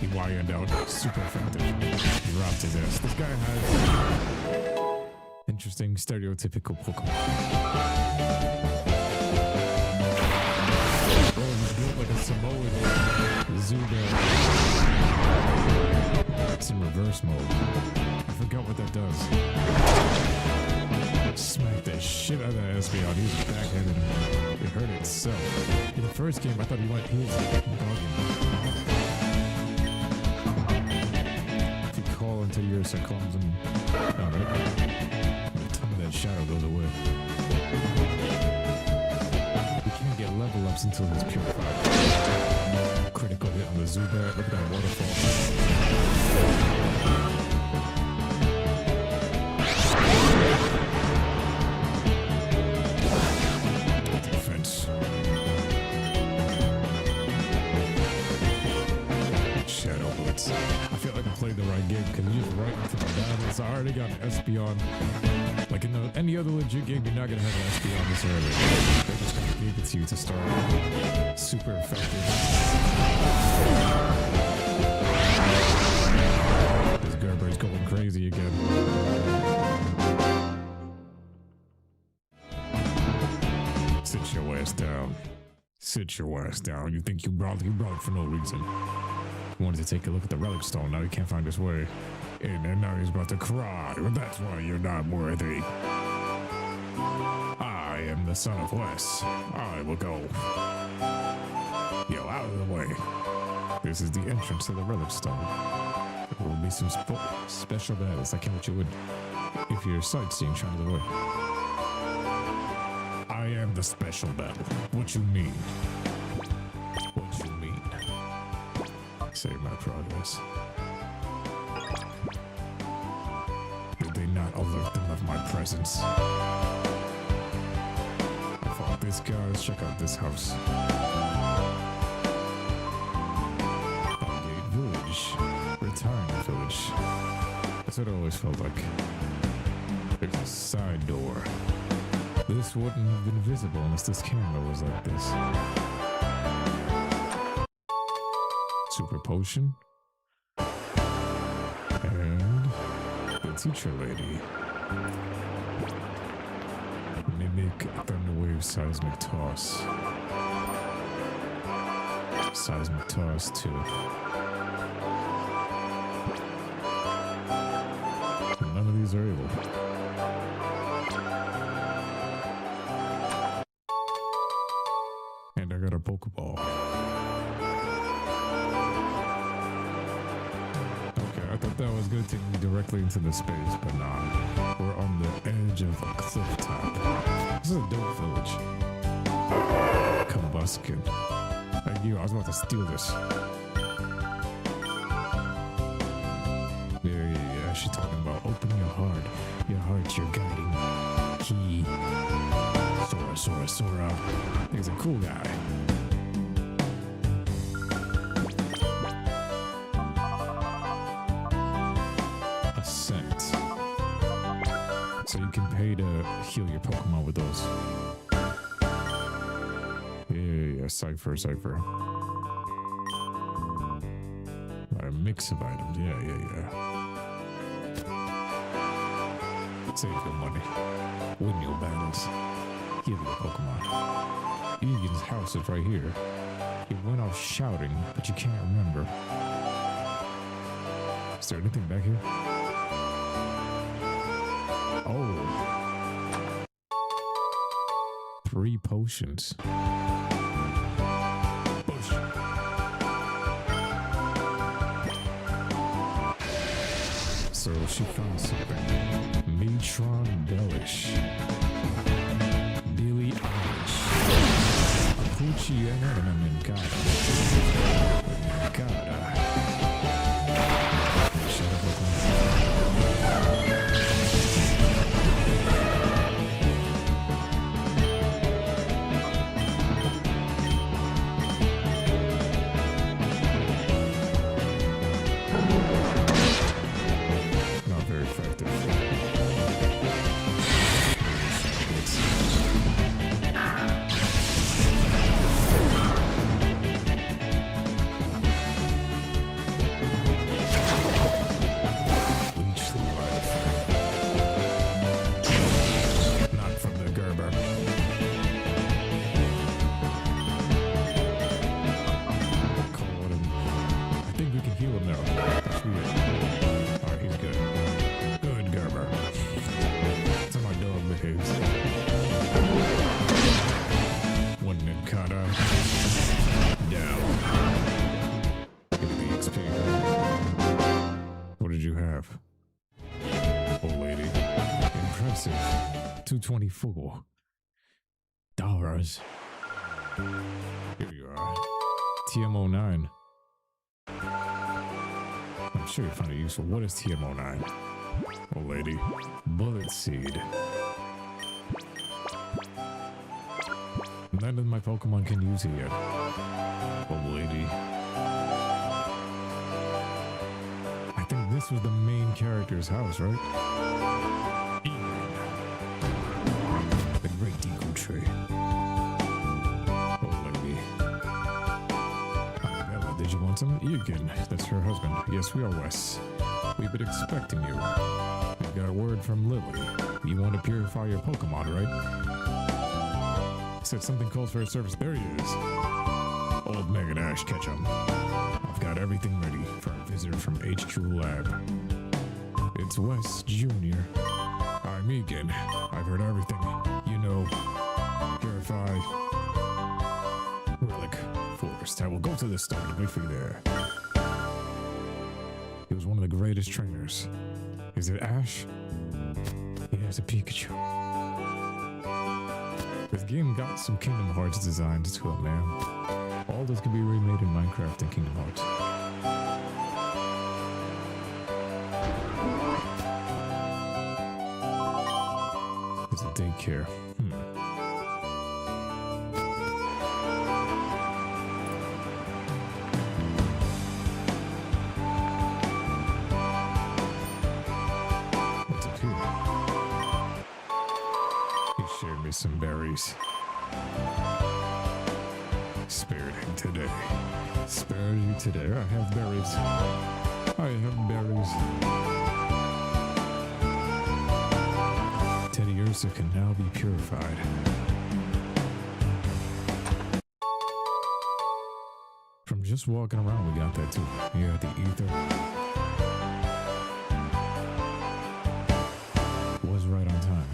He YN'd out. Super effective. He dropped his ass. This guy has interesting stereotypical Pokemon. Oh, he's built like a Samoan Zubat. It's in reverse mode. I forgot what that does. Smack the shit out of that Espeon. He was backhanded him. It hurt itself. In the first game, I thought he was bugging. If you call into your comes and alright. Tell me that shadow goes away. We can't get level ups until it's purified. Critical hit on the Zubat. Look at that waterfall. Defense. Shadow Blitz. I feel like I played the right game because you just right into the balance. I already got an Espeon. Like in any other legit game, you're not going to have an Espeon this early. They're just going to give it to you to start. Super effective. This Gerber's going crazy again. Sit your ass down. Sit your ass down. You think you brought for no reason. wanted to take a look at the relic stone. Now he can't find his way in, and now he's about to cry. Well, that's why you're not worthy. I am the son of Wes. I will go. Yo, out of the way. This is the entrance to the relic stone. There will be some special battles. I can't let you in if you're sightseeing trying to the way. I am the special battle. What you mean? What you mean? Save my progress. Did they not alert them of my presence? I fought this guy. Let's check out this house. Gate Village. Retirement village. That's what it always felt like. There's a side door. This wouldn't have been visible unless this camera was like this. Super potion. And the teacher lady. Mimic Thunderwave Seismic Toss. Seismic Toss 2. None of these are able. And I got a Pokeball. Okay, I thought that was going to take me directly into the space, but nah. We're on the edge of a cliff top. This is a dope village. Combuskin. Thank you, I was about to steal this. Yeah, she's talking about open your heart. Your heart's your guiding key. Sora. He's a cool guy. Ascent. So you can pay to heal your Pokemon with those. Yeah, Cipher. A mix of items, yeah. Save your money. Win your battles. Heal your Pokemon. Egan's house is right here. He went off shouting, but you can't remember. Is there anything back here? Oh. 3 potions. So she found something. Matron Bellish. Billy Eilish. Apuchiana and Minkata. Shadow Pokémon. What did you have? Old lady. Impressive. $224. Here you are. TM09. I'm sure you find it useful. What is TM09? Old lady. Bullet seed. None of my Pokemon can use it yet. Old lady. I think this was the main character's house, right? The Great Eagle Tree. Old lady. Bella, did you want some? Egan, that's her husband. Yes, we are Wes. We've been expecting you. We got a word from Lily. You want to purify your Pokemon, right? Said something calls for a service. There he is. Old Mega Dash, catch him. I've got got everything ready for a visitor from HQ Lab. It's Wes Jr. I'm Egan. I've heard everything. You know, Purify, Relic, Forest. I will go to the start and wait for you there. He was one of the greatest trainers. Is it Ash? He has a Pikachu. This game got some Kingdom Hearts designs to it, man. All this can be remade in Minecraft and Kingdom Hearts. It's a daycare. What's up here? He shared me some berries. Spared him today. Spared you today. I have berries. I have berries. Teddy Ursa can now be purified. From just walking around, we got that too. Yeah, the ether. Was right on time.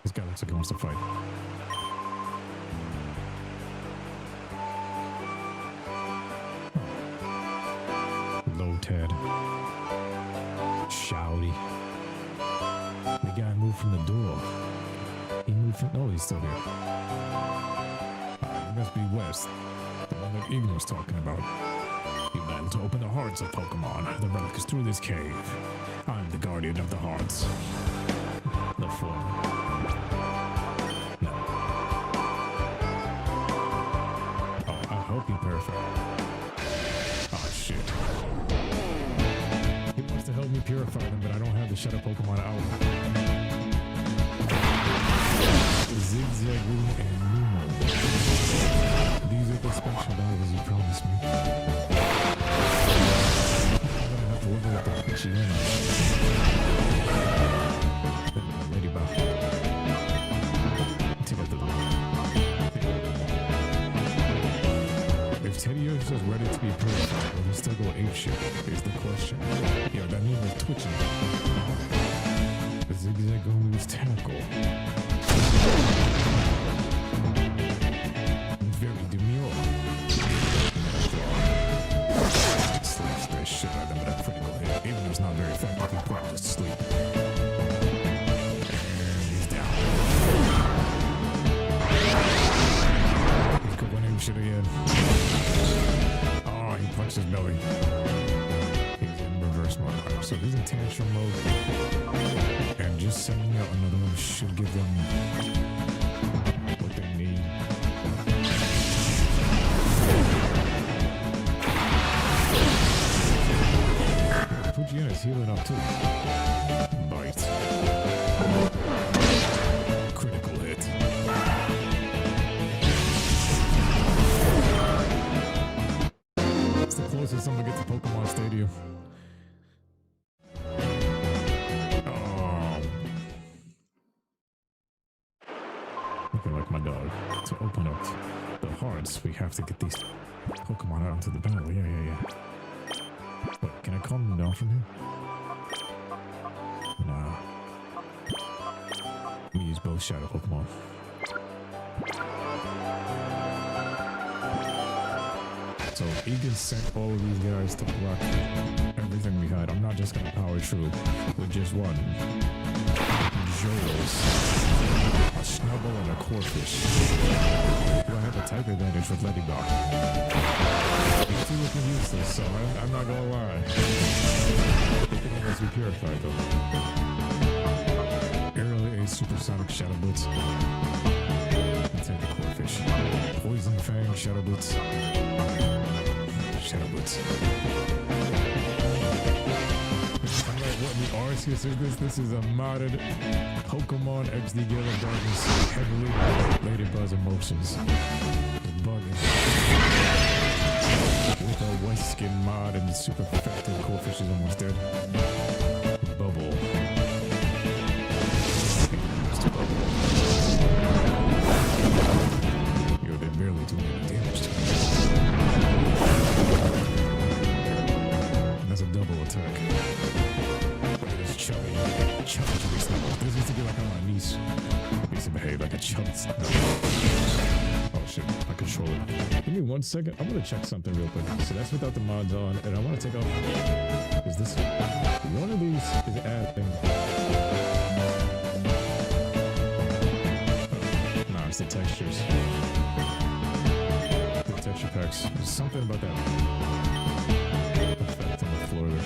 This guy looks like he wants to fight. Ted. Shouty. The guy moved from the door. He moved from... Oh, he's still here. He must be West. The one that Egan was talking about. You meant to open the hearts of Pokemon. The relic is through this cave. I'm the guardian of the hearts. The form. No. Oh, I hope you're perfect. Oh, shit. To help me purify them, but I don't have the Shadow Pokémon out. Zigzagoon and Nemo. These are the special battles you promised me. I'm gonna have to level up that Pidgeotto. Ladybug. Take out the If Teddy Ursa is ready to be purified, will he still go apeshit? Is the question. Yeah, that means we're twitching. The Zigzagoon's tackle. Very demure. Slash the shit out of them with that critical hit. Even though it's not very effective, he brought us to sleep. And he's down. He's going in shit again. Oh, he punched his belly. He's in reverse mode. So he's in tantrum mode. And just sending out another one should give them what they need. Fujian is healing up too. Bite. Critical hit. It's the closest I'm gonna get to Pokemon Stadium. Looking like my dog. To open up the hearts, we have to get these Pokemon out into the battle. Yeah. Wait, can I calm them down from here? Nah. Let me use both Shadow Pokemon. So Egan sent all of these guys to block everything we had. I'm not just gonna power through with just one. Joel's. A Snubble and a Corphish. Well, I have a type advantage with Ladybug. It's too looking useless, so I'm not gonna lie. Unless we purify though. Aerial A Supersonic Shadow Boots. Let's take the Corphish. Poison Fang Shadow Boots. Shadow Boots. What we are here, so this is a modded Pokémon XD Gale of Darkness, heavily Ladybuzz emotions. It's bugging. With a white skin mod and super perfected, Corphish is almost dead. Bubble. Yo, they're barely doing any damage to me. 1 second. I'm gonna check something real quick. So that's without the mods on, and I want to take off. Is this one of these? Is adding? Nah, it's the textures. The texture packs. There's something about that effect on the floor there.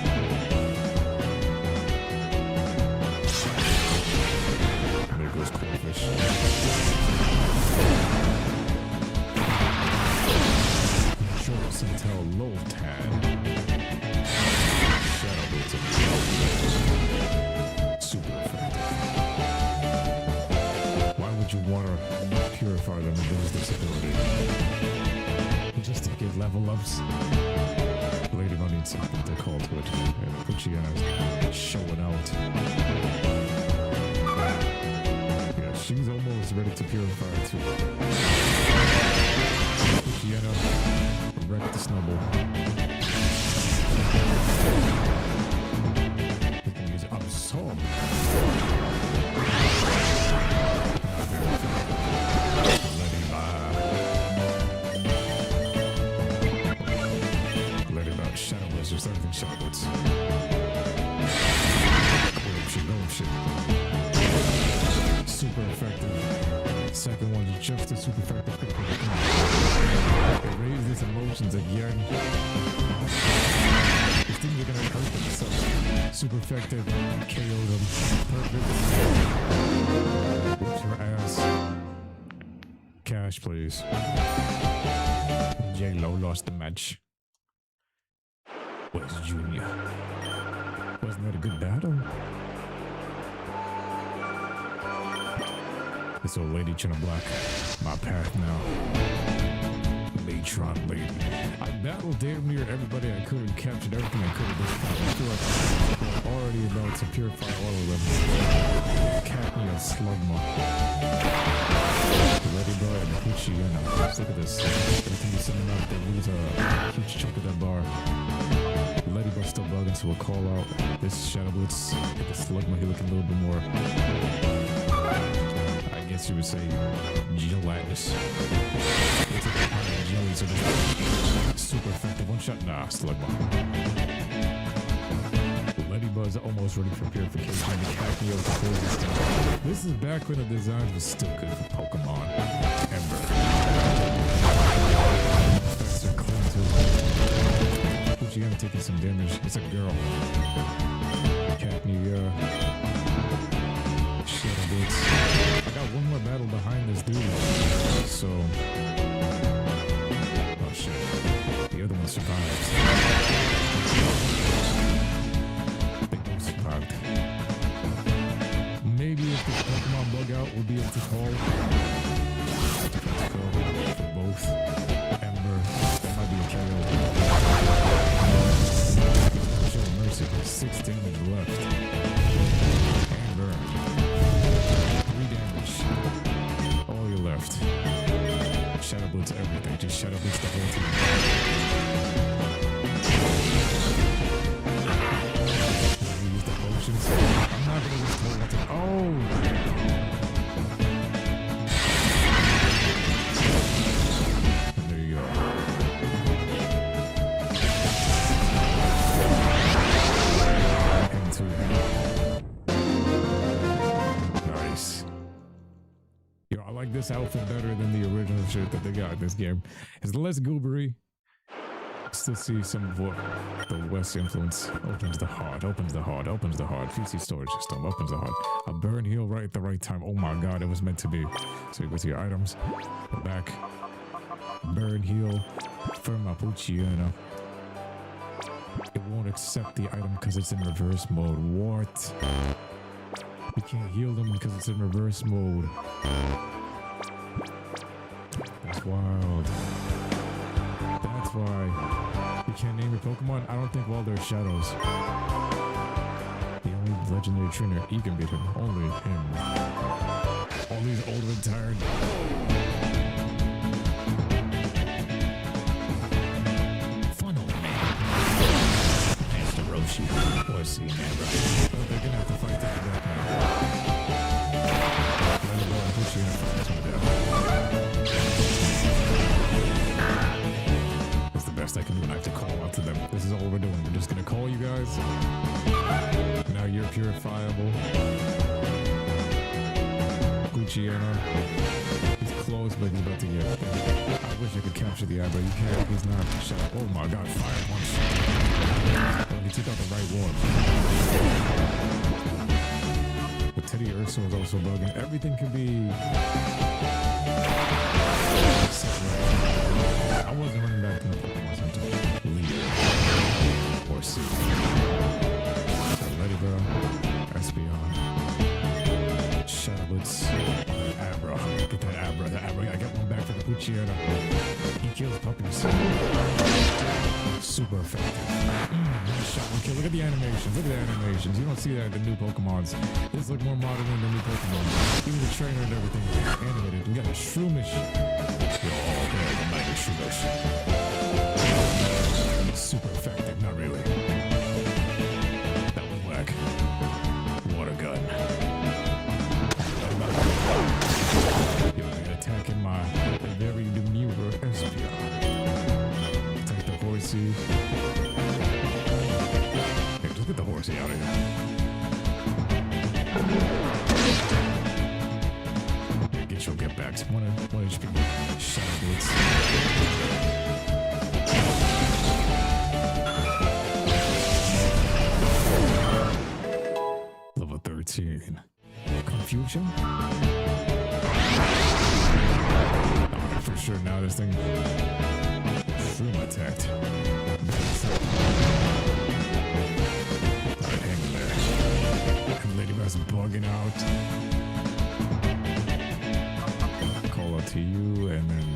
There goes Corfish. Until low tad. Shadow boots are super effective. Why would you want to purify them and lose this ability? Just to get level ups. Ladybug needs something to call to it. And put you in a showing out. Yeah, she's almost ready to purify too. Put you in a wreck the snowball. We can use absorb. Let it out. Shadow Blizzards, everything Shadow Blitz. Super effective. Second one is just as super effective. It raises emotions again. These things are gonna hurt them, so super effective. KO them. Perfect. Whoops your ass. Cash, please. J-Lo lost the match. Where's Junior? Wasn't that a good battle? This old lady trying to block my path now. Matron lady. I battled damn near everybody I could have captured everything I could have done. I feel like I'm already about to purify all of them. Catney and Slugma. Ladybug and Hoochie, you know. Look at this. Everything you send them out, they lose a huge chunk of that bar. Ladybug's still bugging, so we'll call out this Shadow Blitz. Get the Slugma, he looking a little bit more. I guess you would say gelatinous. It's like a pile of jelly, so just super effective. One shot, nah, Slugma. Ladybug's almost ready for purification. This is back when the design was still good for Pokemon. Ember. Effects are clean too. She gonna taking some damage. It's a girl. Catney, Shadow Boots. I got one more battle behind this dude. So. Oh shit. The other one survived. They both survived. Maybe if the Pokemon bug out, we'll be able to call. Let's go for both. Ember. That might be a KO. Show mercy. 6 damage left. Ember. 3 damage. All you left. Shadow Blitz everything. Just Shadow Blitz the whole team. Use the potions. I'm not gonna use the oh! There you go. Nice. Yo, I like this outfit better than the original shit that they got in this game. It's less goobery. Still see some of what the West influence. Opens the heart, opens the heart, opens the heart. PC storage system, opens the heart. A burn heal right at the right time. Oh my god, it was meant to be. So you go to your items, go back. Burn heal. Firm up, you know. It won't accept the item because it's in reverse mode. What? We can't heal them because it's in reverse mode. That's wild. That's why you can't name your Pokemon. I don't think while they're shadows. The only legendary trainer you can beat him. Only him. All these old and tired. Funnel man. Master Roshi. Or C man, bro. Oh, they're gonna have to fight that back now. Let it go and put you in a fight to death. best I can do. I have to call out to them. This is all we're doing. We're just gonna call you guys. Now you're purifiable. Luciano. He's close, but he's about to get. I wish I could capture the eye, but you can't. He's not. Shut up. Oh my god, fire once. Oh, he took out the right one. But Teddy Urso is also bugging. Everything can be. I wasn't running back to the Pokemon Center. Leader. Or C. So Ladybug. Espeon. Shadowblitz. Abra. Get that Abra. The Abra. I got one back for the Puchiana. He kills puppies. Super effective. Okay, look at the animations. Look at the animations. You don't see that in the new Pokemons. This look more modern than the new Pokemon. Even the trainer and everything. Animated. We got a Shroomish. Oh, there, the Mighty Shroomish. Super effective. Not really. That was whack. What a gun. You're attacking my very demure Espeon. Take the horsey. Hey, just get the horsey out of here. Yeah, get your get backs. One HP. Shadow Blitz. Level 13. Confusion? Oh, for sure now this thing. Shroom attacked. Alright, hang in there. And Ladybug's bugging out. Call out to you and then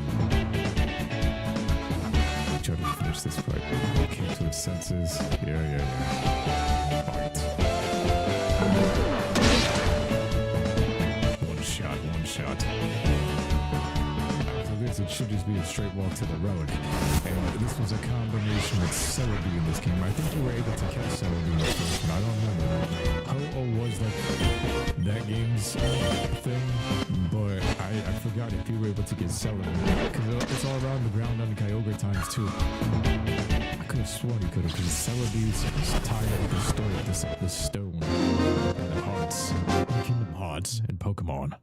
try to finish this fight. Came to its senses. Yeah. Fight. One shot. After this, it should just be a straight walk to the relic. And this was a combination with Celebi in this game. I think you were able to catch Celebi in the first one. I don't remember. Ho-Oh was like that game's thing, but I forgot if you were able to get Celebi. Because it's all around the ground on the Kyogre times too. I could have sworn you could have, because Celebi's tied up with the story of the stone and the hearts. The Kingdom Hearts and Pokemon.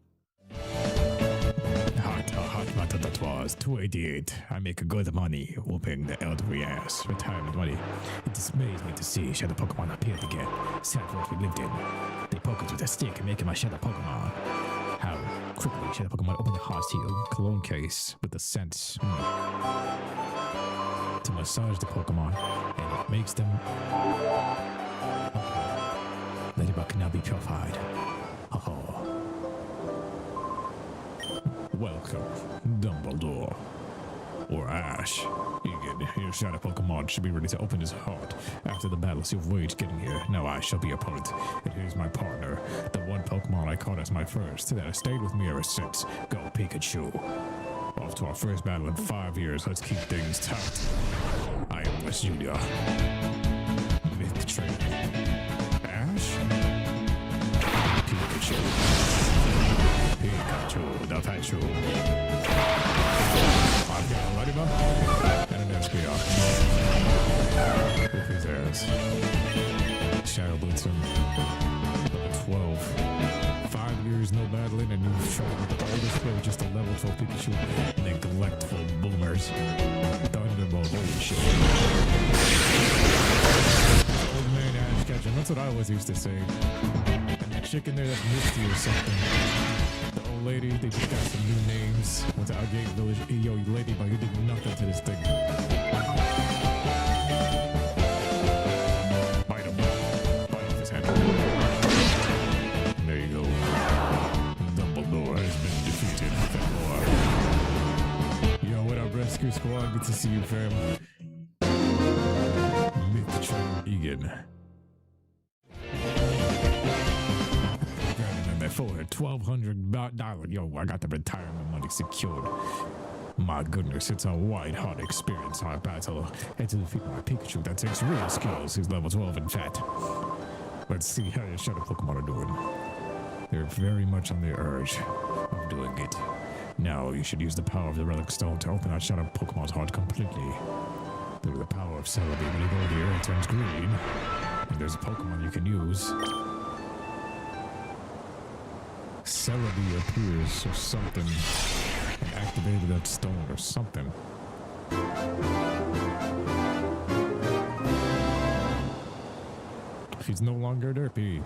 Hot matter that was 288. I make good money whooping the elderly ass. Retirement money. It dismays me to see Shadow Pokemon appear again. Sad world we lived in. They poke it with a stick and make it my Shadow Pokemon. How quickly Shadow Pokemon open the heart seal cologne case with the scents to massage the Pokemon, and it makes them. Ladybug can now be purified. Welcome, Dumbledore. Or Ash. Egan, your Shadow Pokemon should be ready to open his heart after the battles you've waged getting here. Now I shall be your opponent, and here's my partner, the one Pokemon I caught as my first, that has stayed with me ever since. Go Pikachu. Off to our first battle in 5 years. Let's keep things tight. I am West Junior. Myth Train. Ash? Pikachu. Pikachu, the Pikachu. I've got a Ladybug and an Espeon. With his ass. Shadow Blitzing. Level 12. 5 years no battling, and you've traveled all this way with just a level 12 Pikachu. Neglectful boomers. Thunderbolt, holy shit. Old man Ash Ketchum, that's what I always used to say. And that chick in there that's Misty or something. The old lady, they just got some new names. Went to Outgate Village. Hey, yo, you Ladybug, you did nothing to this thing. Bite him. Bite off his head. There you go. Dumbledore has been defeated. Yo, what up, Rescue Squad? Good to see you, fam. Myth Train Egan. Grabbing in that forehead, $1,200. Yo, I got the retirement money secured. My goodness, it's a white-hot experience. I battle and to defeat my Pikachu. That takes real skills. He's level 12 in fat. Let's see how your Shadow Pokemon are doing. They're very much on the urge of doing it. Now you should use the power of the Relic Stone to open out Shadow Pokemon's heart completely. Look at the power of Celebi. When you go here, it turns green. And there's a Pokemon you can use. Celebi appears or something. And activated that stone or something. She's no longer derpy.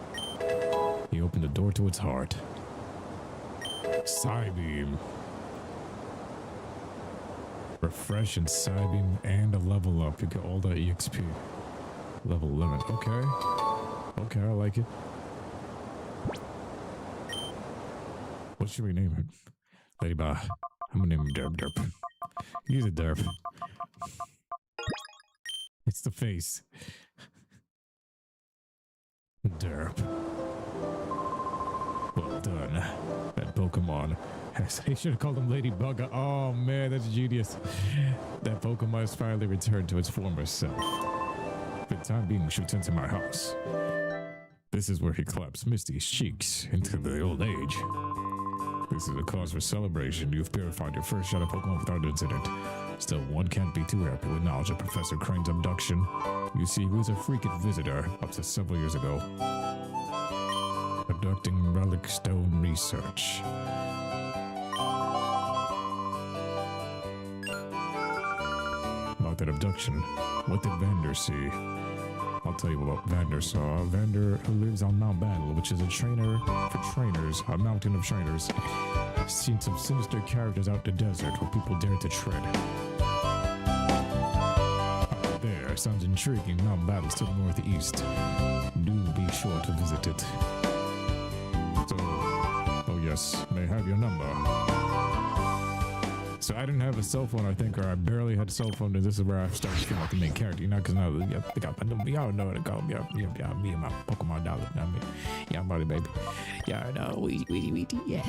He opened the door to its heart. Psybeam. Refresh and Psybeam and a level up. You get all that EXP. Level 11. Okay. Okay, I like it. What should we name it? Ladybug. I'm gonna name him Derp Derp. He's a derp. It's the face. Derp. Well done. That Pokemon has... He should have called him Ladybug. Oh man, that's genius. That Pokemon has finally returned to its former self. For the time being, shoots into my house. This is where he claps Misty's cheeks into the old age. This is a cause for celebration. You've purified your first Shadow Pokémon without incident. Still, one can't be too happy with knowledge of Professor Crane's abduction. You see, he was a freakish visitor up to several years ago. Abducting relic stone research. About that abduction, what did Vander see? I'll tell you what Vander saw. Vander, who lives on Mount Battle, which is a trainer for trainers, a mountain of trainers, seen some sinister characters out in the desert where people dare to tread. Out there, sounds intriguing. Mount Battle's to the northeast. Do be sure to visit it. So, oh yes, may I have your number? So I didn't have a cell phone, I think, or I barely had a cell phone, and this is where I started feeling like the main character, you know, because now y'all know what to call me. Yeah, me and my Pokemon dollar. I mean, yeah, I'm buddy, baby. Yeah, I know, we, yeah.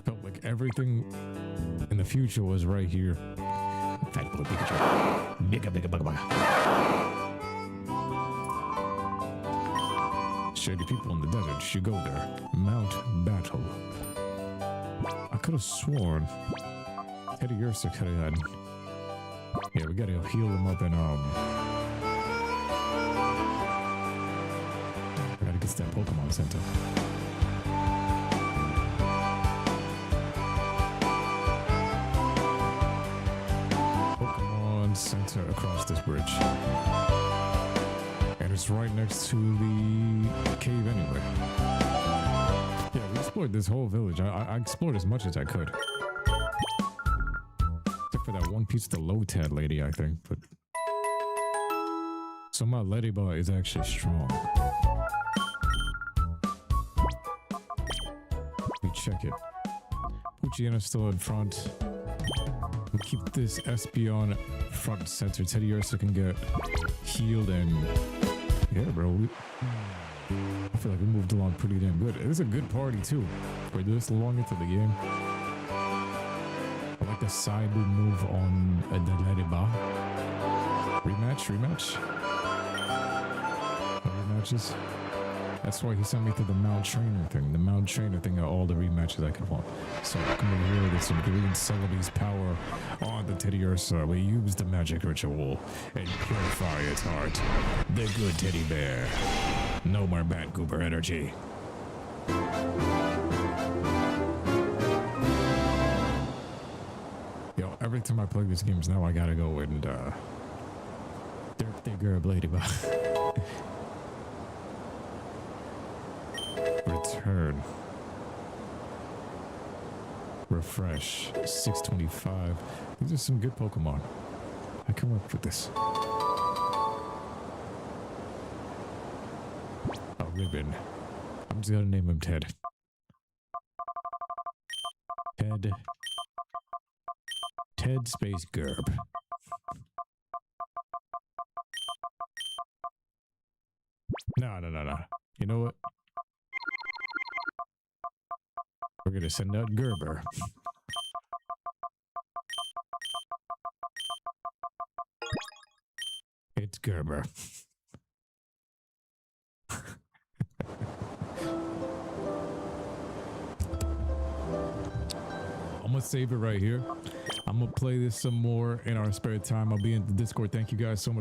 Felt like everything in the future was right here. Fat boy Pikachu. Bigga. Shady people in the desert should go there. Mount Battle. I could have sworn Teddy Ursa could have had. Yeah, we gotta heal him up and I gotta get to that Pokemon Center. Pokemon Center across this bridge. And it's right next to the cave anyway. Yeah, we explored this whole village. I explored as much as I could. Except for that one piece of the low-tad lady, I think. But so my Ladybug is actually strong. We check it. Puchiana's still in front. We keep this Espeon front center. Teddy Ursa can get healed and... Yeah, bro. I feel like we moved along pretty damn good. It was a good party, too. We're this long into the game. I like the side move on the Ladybug. Rematch? No rematches? That's why he sent me to the Mount Trainer thing. The Mount Trainer thing are all the rematches I could want. So come over here with some green Celebi's power on the Teddy Ursa. We use the magic ritual and purify its heart. The good teddy bear. No more Bat Goober energy. Yo, every time I play these games now, I gotta go and derp the girl Ladybug. Return. Refresh. 625. These are some good Pokemon. I can work with this. A ribbon. I'm just gonna name him Ted. Ted space Gerb. No. You know what? We're gonna send out Gerber. It's Gerber. gonna save it right here. I'm gonna play this some more in our spare time. I'll be in the Discord. Thank you guys so much.